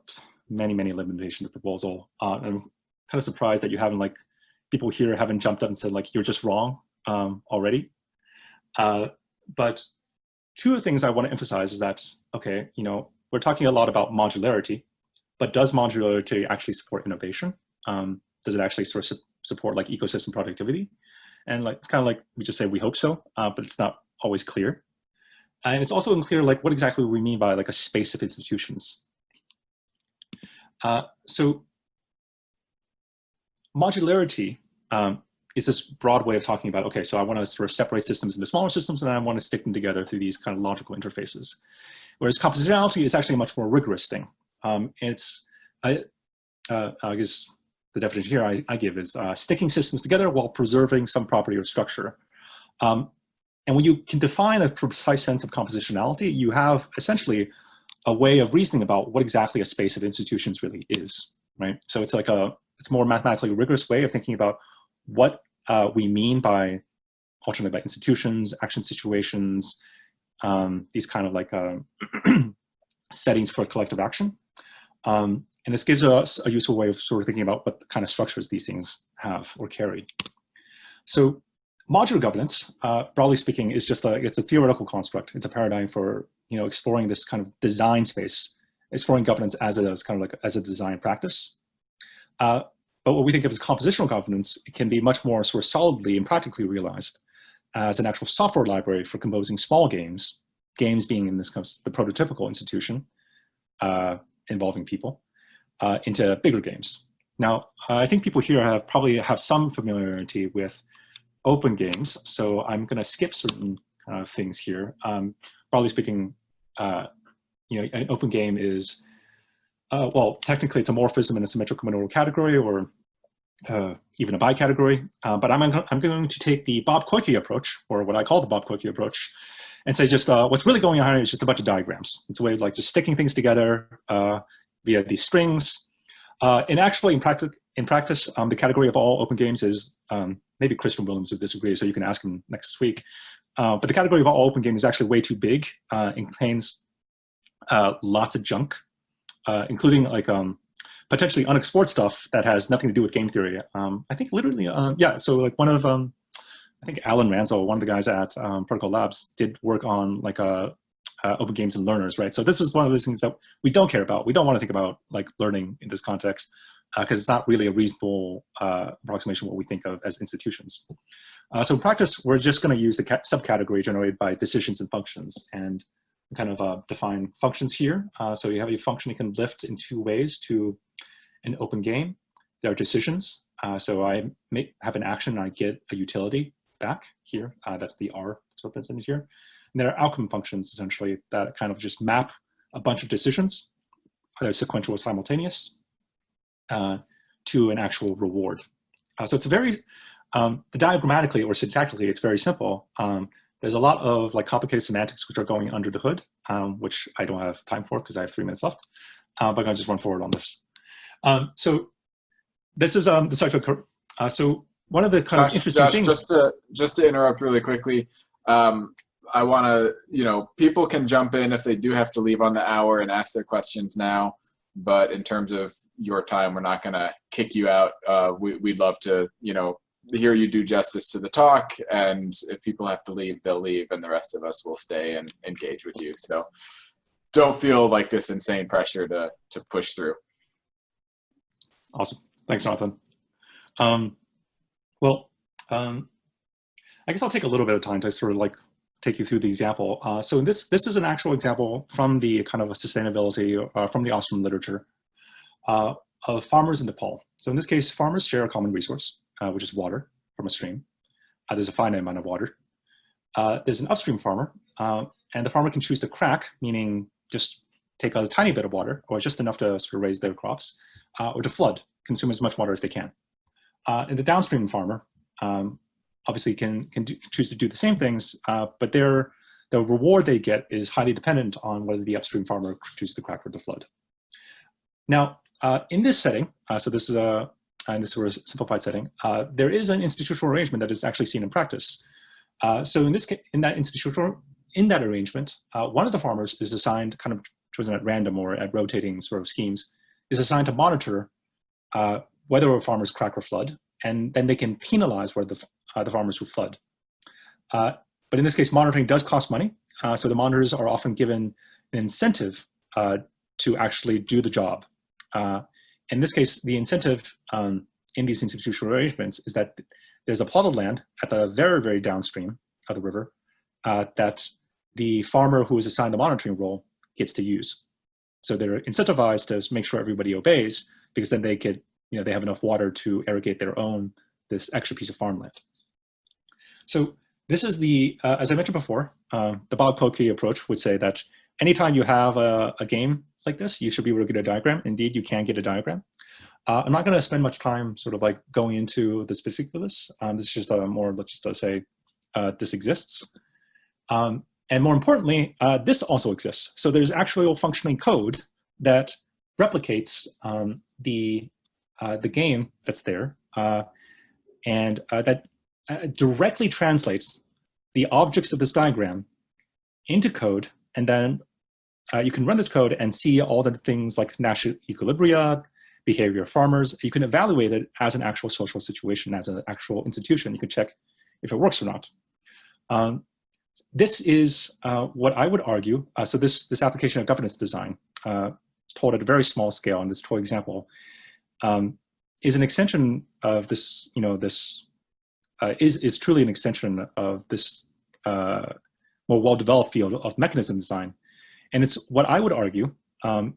many limitations to the proposal. I'm kind of surprised that you haven't, like, people here haven't jumped up and said, like, you're just wrong already. But two of the things I want to emphasize is that, okay, we're talking a lot about modularity, but does modularity actually support innovation? Does it actually sort of support like ecosystem productivity? And like, it's kind of like we just say we hope so, but it's not always clear. And it's also unclear like what exactly we mean by like a space of institutions. So modularity is this broad way of talking about, okay, so I want to sort of separate systems into smaller systems and I want to stick them together through these kind of logical interfaces. Whereas compositionality is actually a much more rigorous thing. I guess the definition here I give is sticking systems together while preserving some property or structure. And when you can define a precise sense of compositionality, you have essentially a way of reasoning about what exactly a space of institutions really is, right? So it's like it's a more mathematically rigorous way of thinking about what we mean by ultimately by institutions, action situations, these kind of like settings for collective action. And this gives us a useful way of sort of thinking about what kind of structures these things have or carry. So modular governance, broadly speaking, is just it's a theoretical construct. It's a paradigm for exploring this kind of design space, exploring governance as a design practice. But what we think of as compositional governance, it can be much more sort of solidly and practically realized as an actual software library for composing small games, games being in this case the prototypical institution involving people, into bigger games. Now, I think people here probably have some familiarity with open games, so I'm going to skip certain things here. Broadly speaking, an open game is well, technically it's a morphism in a symmetrical monodal category, or even a bicategory. But I'm going to take the Bob Koike approach, or what I call the Bob Koike approach, and say just what's really going on here is just a bunch of diagrams. It's a way of like just sticking things together via these strings. And actually, in practice, the category of all open games is, maybe Christian Williams would disagree, so you can ask him next week. But the category of all open games is actually way too big. It contains lots of junk. Including like potentially unexplored stuff that has nothing to do with game theory. I think literally, yeah, so like one of, I think Alan Ransel, one of the guys at Protocol Labs, did work on like open games and learners, right? So this is one of those things that we don't care about. We don't want to think about like learning in this context because it's not really a reasonable approximation of what we think of as institutions. So in practice, we're just going to use the subcategory generated by decisions and functions and kind of define functions here. So you have a function you can lift in two ways to an open game. There are decisions. So I have an action and I get a utility back here. That's the R that's represented here. And there are outcome functions essentially that kind of just map a bunch of decisions, either sequential or simultaneous, to an actual reward. So it's a very, diagrammatically or syntactically, it's very simple. There's a lot of like complicated semantics which are going under the hood, which I don't have time for because I have 3 minutes left. But I'm gonna just run forward on this. So this is the structure. So one of the kind of interesting things. Just to interrupt really quickly, I want to, people can jump in if they do have to leave on the hour and ask their questions now. But in terms of your time, we're not gonna kick you out. We'd love to, hear you do justice to the talk, and if people have to leave, they'll leave, and the rest of us will stay and engage with you. So don't feel like this insane pressure to push through. Awesome. Thanks, Jonathan. I guess I'll take a little bit of time to sort of like take you through the example. So this is an actual example from the kind of a sustainability from the Austrian literature of farmers in Nepal. So in this case, farmers share a common resource, which is water from a stream. There's a finite amount of water. There's an upstream farmer, and the farmer can choose to crack, meaning just take a tiny bit of water, or just enough to sort of raise their crops, or to flood, consume as much water as they can. And the downstream farmer obviously can choose to do the same things, but the reward they get is highly dependent on whether the upstream farmer chooses to crack or to flood. Now, in this setting, so this is a sort of simplified setting, there is an institutional arrangement that is actually seen in practice. So in that arrangement, one of the farmers is assigned, kind of chosen at random or at rotating sort of schemes, is assigned to monitor whether farmers crack or flood, and then they can penalize whether the farmers who flood. But in this case, monitoring does cost money, so the monitors are often given an incentive to actually do the job. In this case, the incentive in these institutional arrangements is that there's a plot of land at the very, very downstream of the river that the farmer who is assigned the monitoring role gets to use. So they're incentivized to make sure everybody obeys, because then they could, they have enough water to irrigate this extra piece of farmland. So this is as I mentioned before, the Bob Koke approach would say that anytime you have a game like this, you should be able to get a diagram. Indeed, you can get a diagram. I'm not going to spend much time sort of like going into the specifics of this. This is just more, let's just say, this exists. And more importantly, this also exists. So there's actual functioning code that replicates the game that's there, and that directly translates the objects of this diagram into code, and then you can run this code and see all the things like Nash equilibria, behavior of farmers. You can evaluate it as an actual social situation, as an actual institution. You can check if it works or not. This is what I would argue. So this application of governance design, told at a very small scale in this toy example, is an extension of this. Is truly an extension of this more well-developed field of mechanism design. And it's what I would argue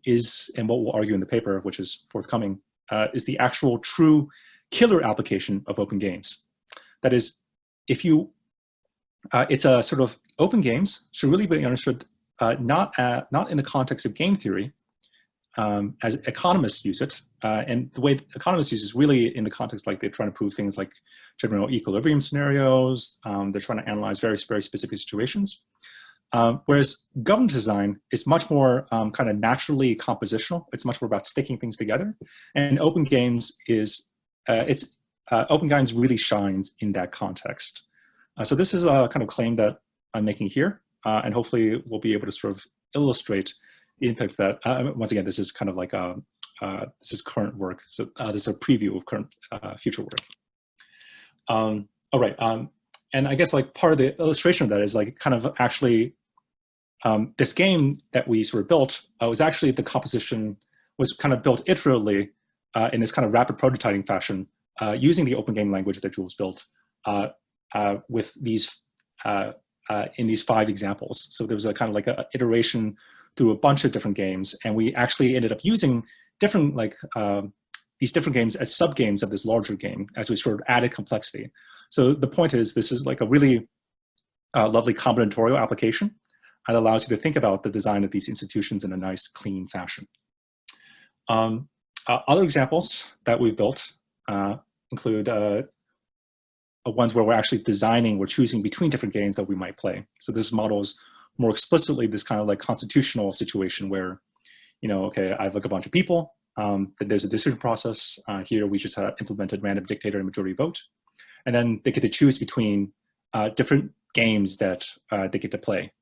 is, and what we'll argue in the paper, which is forthcoming, is the actual true killer application of open games. That is, if you, it's a sort of open games should really be understood not in the context of game theory, as economists use it, and the way economists use it is really in the context like they're trying to prove things like general equilibrium scenarios. They're trying to analyze very, very specific situations. Whereas governance design is much more kind of naturally compositional. It's much more about sticking things together. And open games is, open games really shines in that context. So this is a kind of claim that I'm making here, and hopefully we'll be able to sort of illustrate the impact that, once again, this is kind of like this is current work. So this is a preview of current future work. All right. And I guess like part of the illustration of that is like kind of actually this game that we sort of built was actually the composition was kind of built iteratively in this kind of rapid prototyping fashion using the open game language that Jules built with these in these 5 examples. So there was a kind of like a iteration through a bunch of different games, and we actually ended up using different like these different games as sub games of this larger game as we sort of added complexity. So the point is, this is like a really lovely combinatorial application that allows you to think about the design of these institutions in a nice, clean fashion. Other examples that we've built include ones where we're actually designing, we're choosing between different games that we might play. So this models more explicitly this kind of like constitutional situation where, okay, I have like a bunch of people, then there's a decision process. Here we just implemented random dictator and majority vote. And then they get to choose between different games that they get to play,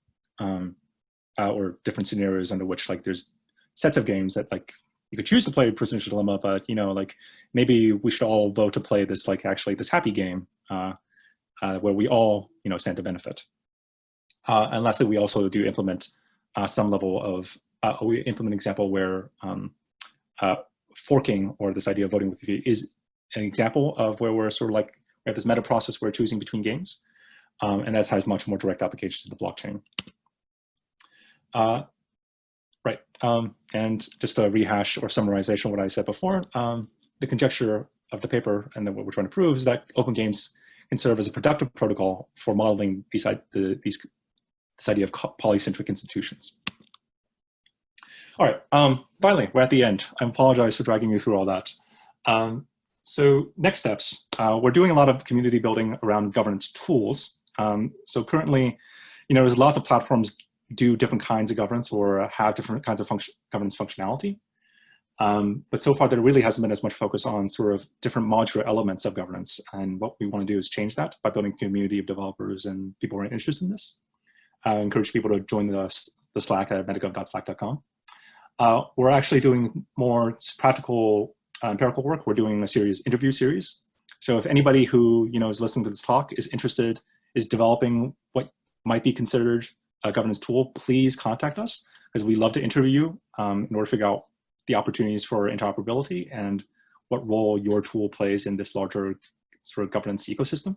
or different scenarios under which like there's sets of games that like you could choose to play Presidential Dilemma, but like maybe we should all vote to play this like actually this happy game where we all stand to benefit. And lastly, we also do implement some level of we implement an example where forking, or this idea of voting with fee, is an example of where we're sort of like we have this meta process where we're choosing between games. And that has much more direct applications to the blockchain. Right, and just a rehash or summarization of what I said before, the conjecture of the paper and then what we're trying to prove is that open games can serve as a productive protocol for modeling this idea of polycentric institutions. All right, finally, we're at the end. I apologize for dragging you through all that. So next steps, we're doing a lot of community building around governance tools. So currently, there's lots of platforms do different kinds of governance or have different kinds of governance functionality. But so far, there really hasn't been as much focus on sort of different modular elements of governance. And what we want to do is change that by building a community of developers and people who are interested in this. I encourage people to join the Slack at metagov.slack.com. We're actually doing more practical empirical work. We're doing a interview series. So if anybody who is listening to this talk is interested, is developing what might be considered a governance tool, please contact us, because we love to interview you in order to figure out the opportunities for interoperability and what role your tool plays in this larger sort of governance ecosystem.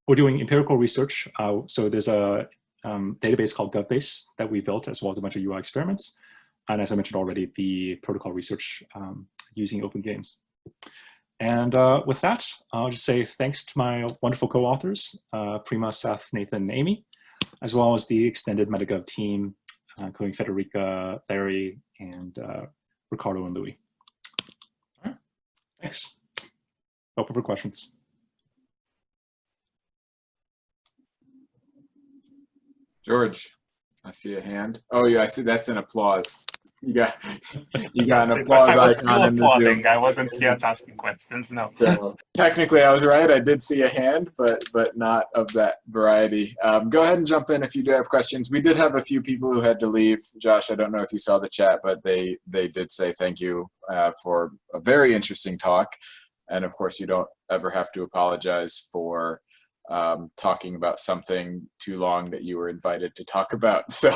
We're doing empirical research. So there's a database called GovBase that we built, as well as a bunch of UI experiments. And as I mentioned already, the protocol research using open games. And with that, I'll just say thanks to my wonderful co-authors, Prima, Seth, Nathan, and Amy, as well as the extended Metagov team, including Federica, Larry, and Ricardo and Louis. All right, thanks. Open for questions. George, I see a hand. Oh, yeah, I see. That's an applause. You got an applause icon in the Zoom. I wasn't yet asking questions. No. So, technically, I was right. I did see a hand, but not of that variety. Go ahead and jump in if you do have questions. We did have a few people who had to leave. Josh, I don't know if you saw the chat, but they did say thank you for a very interesting talk. And of course, you don't ever have to apologize for talking about something too long that you were invited to talk about. So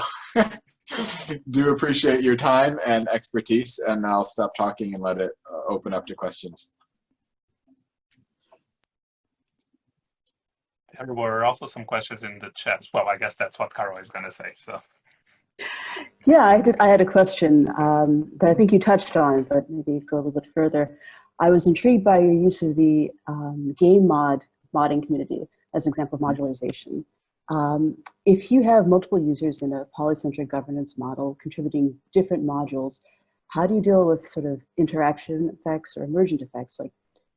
do appreciate your time and expertise, and I'll stop talking and let it open up to questions. There were also some questions in the chat. Well, I guess that's what Caro is going to say. So. Yeah, I had a question that I think you touched on, but maybe go a little bit further. I was intrigued by your use of the game modding community as an example of modularization. If you have multiple users in a polycentric governance model contributing different modules, how do you deal with sort of interaction effects or emergent effects like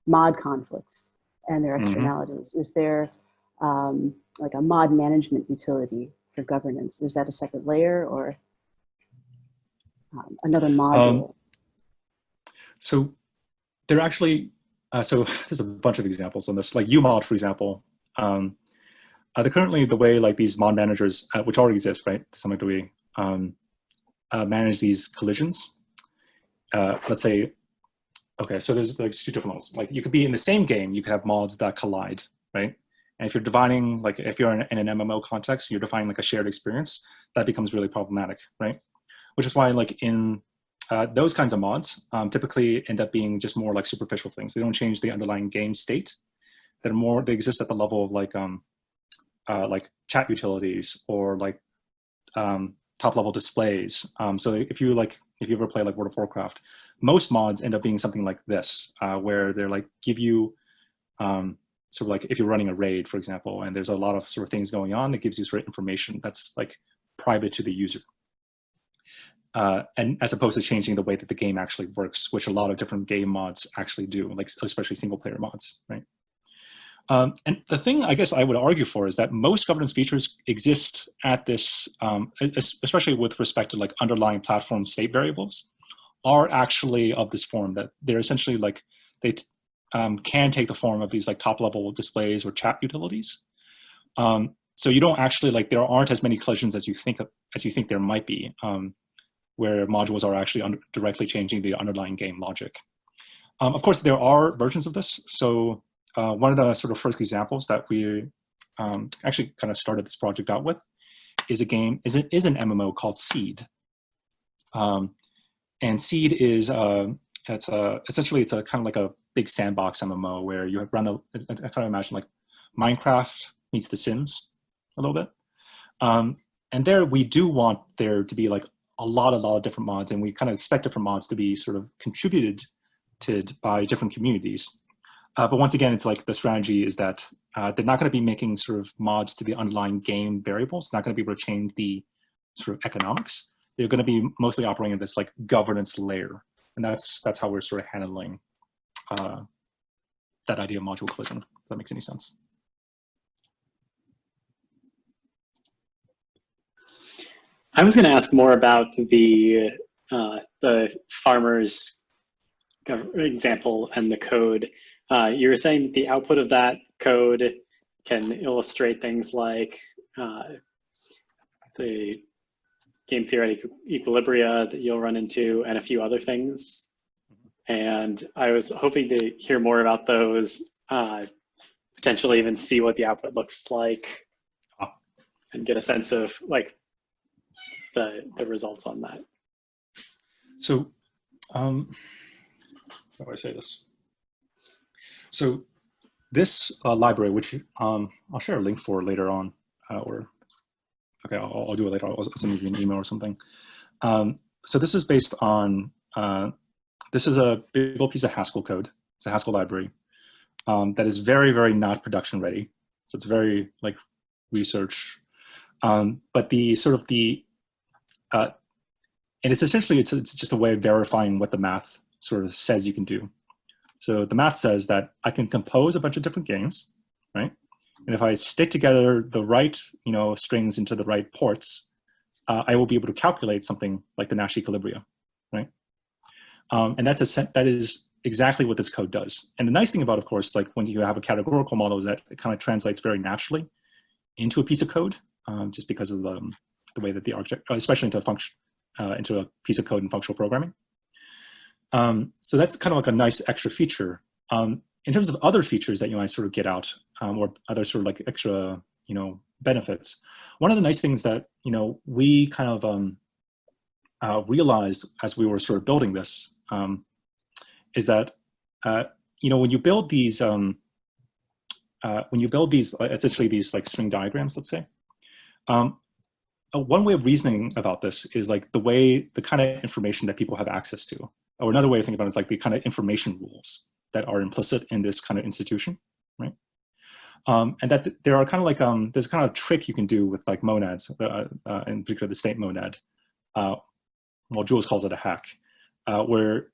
mod conflicts and their externalities? Is there like a mod management utility for governance? Is that a separate layer or another module? So there are actually, so there's a bunch of examples on this, like UMod, for example. Currently, the way like these mod managers, which already exist, right, to some degree, manage these collisions. Let's say, okay, so there's like two different modes. Like you could be in the same game, you could have mods that collide, right? And if you're defining, like if you're in an MMO context, you're defining like a shared experience, that becomes really problematic, right? Which is why like in those kinds of mods typically end up being just more like superficial things. They don't change the underlying game state. They exist at the level of like chat utilities or like top level displays. So if you ever play like World of Warcraft, most mods end up being something like this, where they're like give you sort of like if you're running a raid, for example, and there's a lot of sort of things going on, it gives you sort of information that's like private to the user. And as opposed to changing the way that the game actually works, which a lot of different game mods actually do, like especially single player mods, right? And the thing I guess I would argue for is that most governance features exist at this, especially with respect to like underlying platform state variables, are actually of this form that they're essentially like, they can take the form of these like top level displays or chat utilities. So you don't actually like, there aren't as many collisions as you think there might be, where modules are actually directly changing the underlying game logic. Of course, there are versions of this. So one of the sort of first examples that we actually kind of started this project out with is an MMO called Seed. And Seed is essentially it's a kind of like a big sandbox MMO where you run I kind of imagine like Minecraft meets The Sims a little bit. And there we do want there to be like a lot of different mods, and we kind of expect different mods to be sort of contributed to by different communities. But once again, it's like the strategy is that they're not going to be making sort of mods to the underlying game variables. Not going to be able to change the sort of economics. They're going to be mostly operating in this like governance layer, and that's how we're sort of handling that idea of module collision. If that makes any sense. I was going to ask more about the farmer's example and the code. You were saying that the output of that code can illustrate things like the game theoretic equilibria that you'll run into and a few other things. And I was hoping to hear more about those, potentially even see what the output looks like and get a sense of like the results on that. So, how do I say this? So this library, which I'll share a link for later on, or okay, I'll do it later. I'll send you an email or something. So this is based on, this is a big old piece of Haskell code. It's a Haskell library that is very, very not production ready. So it's very like research, but the sort of the, and it's essentially, it's just a way of verifying what the math sort of says you can do. So the math says that I can compose a bunch of different games, right? And if I stick together the right, strings into the right ports, I will be able to calculate something like the Nash equilibria, right? And that is exactly what this code does. And the nice thing about, of course, like when you have a categorical model is that it kind of translates very naturally into a piece of code, just because of the way that the architect, especially into a function, into a piece of code in functional programming. So that's kind of like a nice extra feature. In terms of other features that you might sort of get out, or other sort of like extra, benefits. One of the nice things that, we kind of realized as we were sort of building this is that, when you build these, essentially these like string diagrams, let's say, one way of reasoning about this is like the kind of information that people have access to. Or another way of thinking about it is like the kind of information rules that are implicit in this kind of institution, right? And that there are kind of like, there's kind of a trick you can do with like monads, in particular the state monad. Well, Jules calls it a hack, where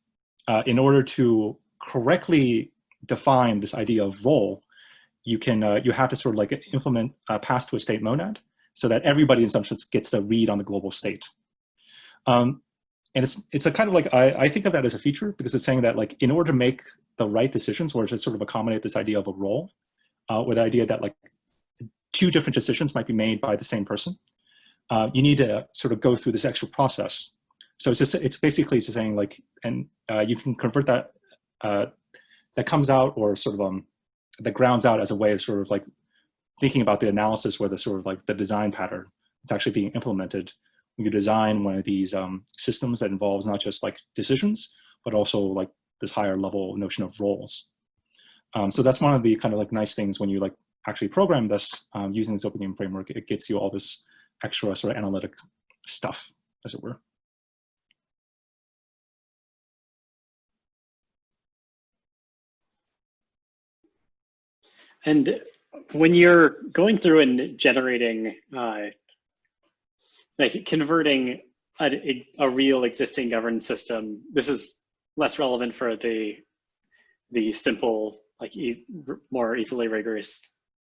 in order to correctly define this idea of role, you have to sort of like implement pass to a state monad so that everybody in some sense gets to read on the global state. And it's a kind of like, I think of that as a feature because it's saying that like, in order to make the right decisions or to sort of accommodate this idea of a role, or the idea that like two different decisions might be made by the same person, you need to sort of go through this extra process. So it's basically just saying like, and you can convert that, that comes out or sort of, that grounds out as a way of sort of like thinking about the analysis where the sort of like the design pattern it's actually being implemented. When you design one of these systems that involves not just like decisions, but also like this higher level notion of roles. So that's one of the kind of like nice things when you like actually program this using this open game framework, it gets you all this extra sort of analytic stuff, as it were. And when you're going through and generating, like converting a real existing governance system, this is less relevant for the simple, like more easily rigorous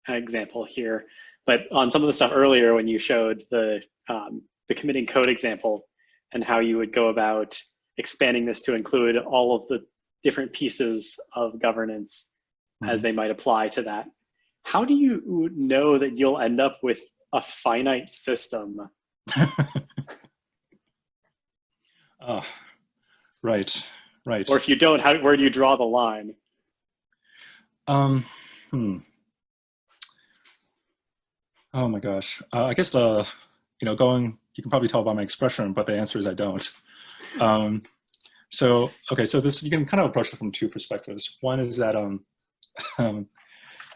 example here. But on some of the stuff earlier, when you showed the committing code example and how you would go about expanding this to include all of the different pieces of governance as they might apply to that. How do you know that you'll end up with a finite system? Right. Or if you don't, where do you draw the line? Oh my gosh. I guess you can probably tell by my expression, but the answer is I don't. So this, you can kind of approach it from two perspectives. One is that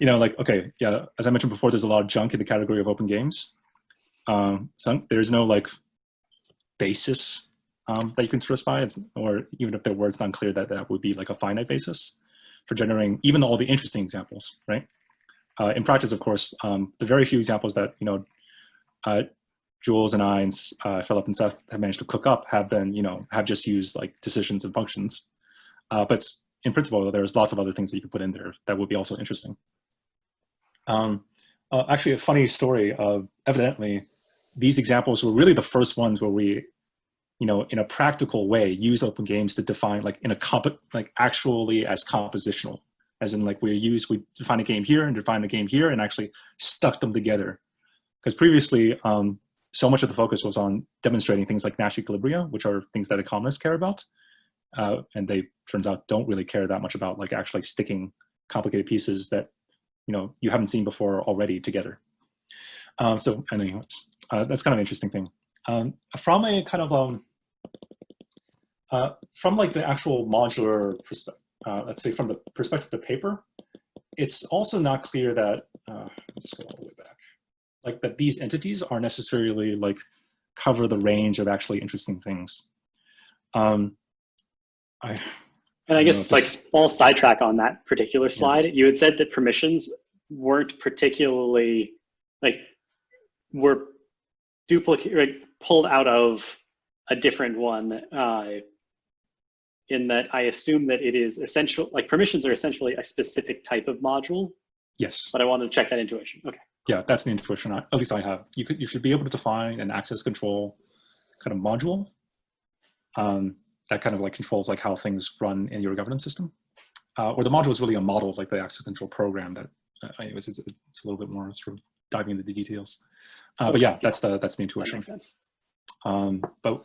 you know, like, okay, yeah, as I mentioned before, there's a lot of junk in the category of open games. So there's no like basis that you can specify, or even if there were, it's not clear that that would be like a finite basis for generating even all the interesting examples, right? In practice, of course, the very few examples that, you know, Jules and I and Philip and Seth have managed to cook up have been, you know, have just used like decisions and functions. But in principle, there's lots of other things that you can put in there that would be also interesting. Actually, a funny story of evidently, these examples were really the first ones where we, you know, in a practical way, use open games to define like in a like actually as compositional, as in like we define a game here and define a game here and actually stuck them together. Because previously, so much of the focus was on demonstrating things like Nash equilibria, which are things that economists care about. And they, turns out, don't really care that much about like actually sticking complicated pieces that, you know, you haven't seen before already together. So anyways, that's kind of an interesting thing. From a kind of, from like the actual modular perspective, let's say from the perspective of the paper, it's also not clear that, I'll just go all the way back, like that these entities are necessarily like cover the range of actually interesting things. I guess like small sidetrack on that particular slide, you had said that permissions weren't particularly like were pulled out of a different one in that I assume that it is essential, like permissions are essentially a specific type of module. Yes. But I wanted to check that intuition. Okay. Yeah, that's the intuition. At least I have. You should be able to define an access control kind of module that kind of like controls like how things run in your governance system. Or the module is really a model of like the access control program that anyways, it's a little bit more sort of diving into the details. Okay. But yeah, that's the intuition. That makes sense. But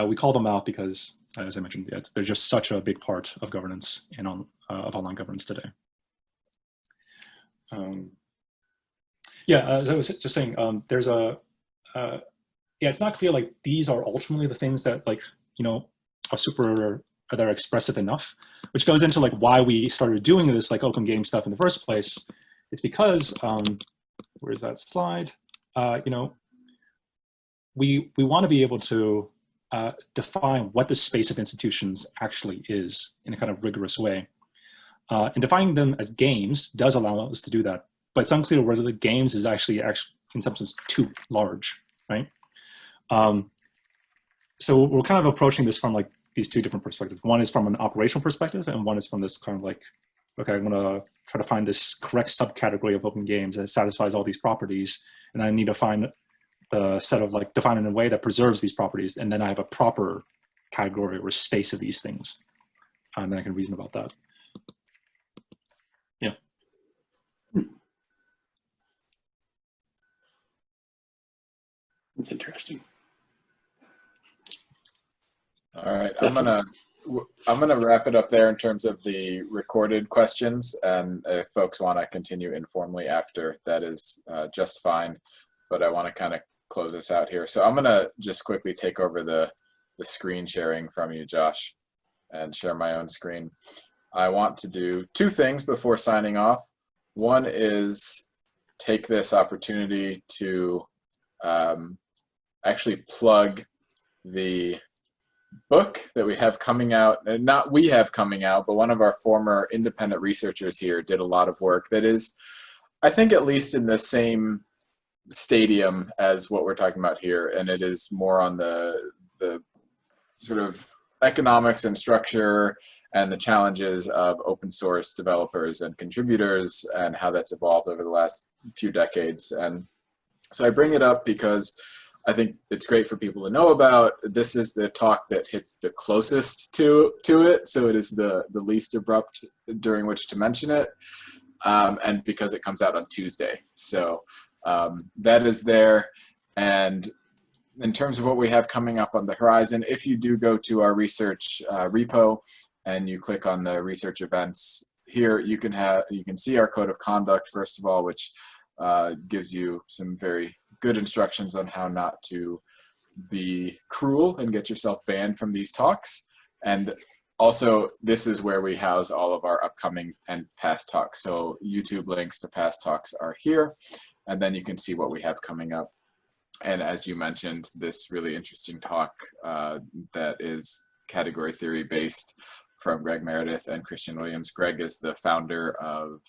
we call them out because, as I mentioned, they're just such a big part of governance and of online governance today. Yeah, as I was just saying, there's a yeah, it's not clear like these are ultimately the things that like, you know, that are expressive enough, which goes into like why we started doing this like open game stuff in the first place. It's because where's that slide? You know, we want to be able to define what the space of institutions actually is in a kind of rigorous way. And defining them as games does allow us to do that, but it's unclear whether the games is actually in some sense too large, right? So we're kind of approaching this from like these two different perspectives. One is from an operational perspective, and one is from this kind of like, okay, I'm gonna try to find this correct subcategory of open games that satisfies all these properties, and I need to find the set of like define in a way that preserves these properties, and then I have a proper category or space of these things, and then I can reason about that. Yeah. That's interesting. All right, I'm gonna wrap it up there in terms of the recorded questions, and if folks want to continue informally after, that is just fine. But I want to kind of close this out here, so I'm gonna just quickly take over the screen sharing from you, Josh, and share my own screen. I want to do two things before signing off. One is take this opportunity to actually plug the book that we have coming out, and not we have coming out, but one of our former independent researchers here did a lot of work that is, I think, at least in the same stadium as what we're talking about here, and it is more on the sort of economics and structure and the challenges of open source developers and contributors and how that's evolved over the last few decades. And so I bring it up because I think it's great for people to know about. This is the talk that hits the closest to it, so it is the least abrupt during which to mention it, and because it comes out on Tuesday. So that is there. And in terms of what we have coming up on the horizon, if you do go to our research repo and you click on the research events here, you can see our code of conduct, first of all, which gives you some very good instructions on how not to be cruel and get yourself banned from these talks. And Also, this is where we house all of our upcoming and past talks. So YouTube links to past talks are here, and then you can see what we have coming up. And as you mentioned, this really interesting talk that is category theory based from Greg Meredith and Christian Williams. Greg is the founder of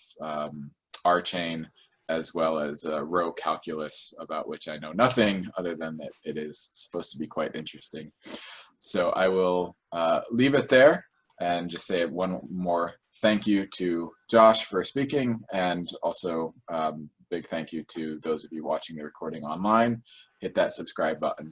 RChain, as well as row calculus, about which I know nothing other than that it is supposed to be quite interesting. So I will leave it there and just say one more thank you to Josh for speaking, and also big thank you to those of you watching the recording online. Hit that subscribe button.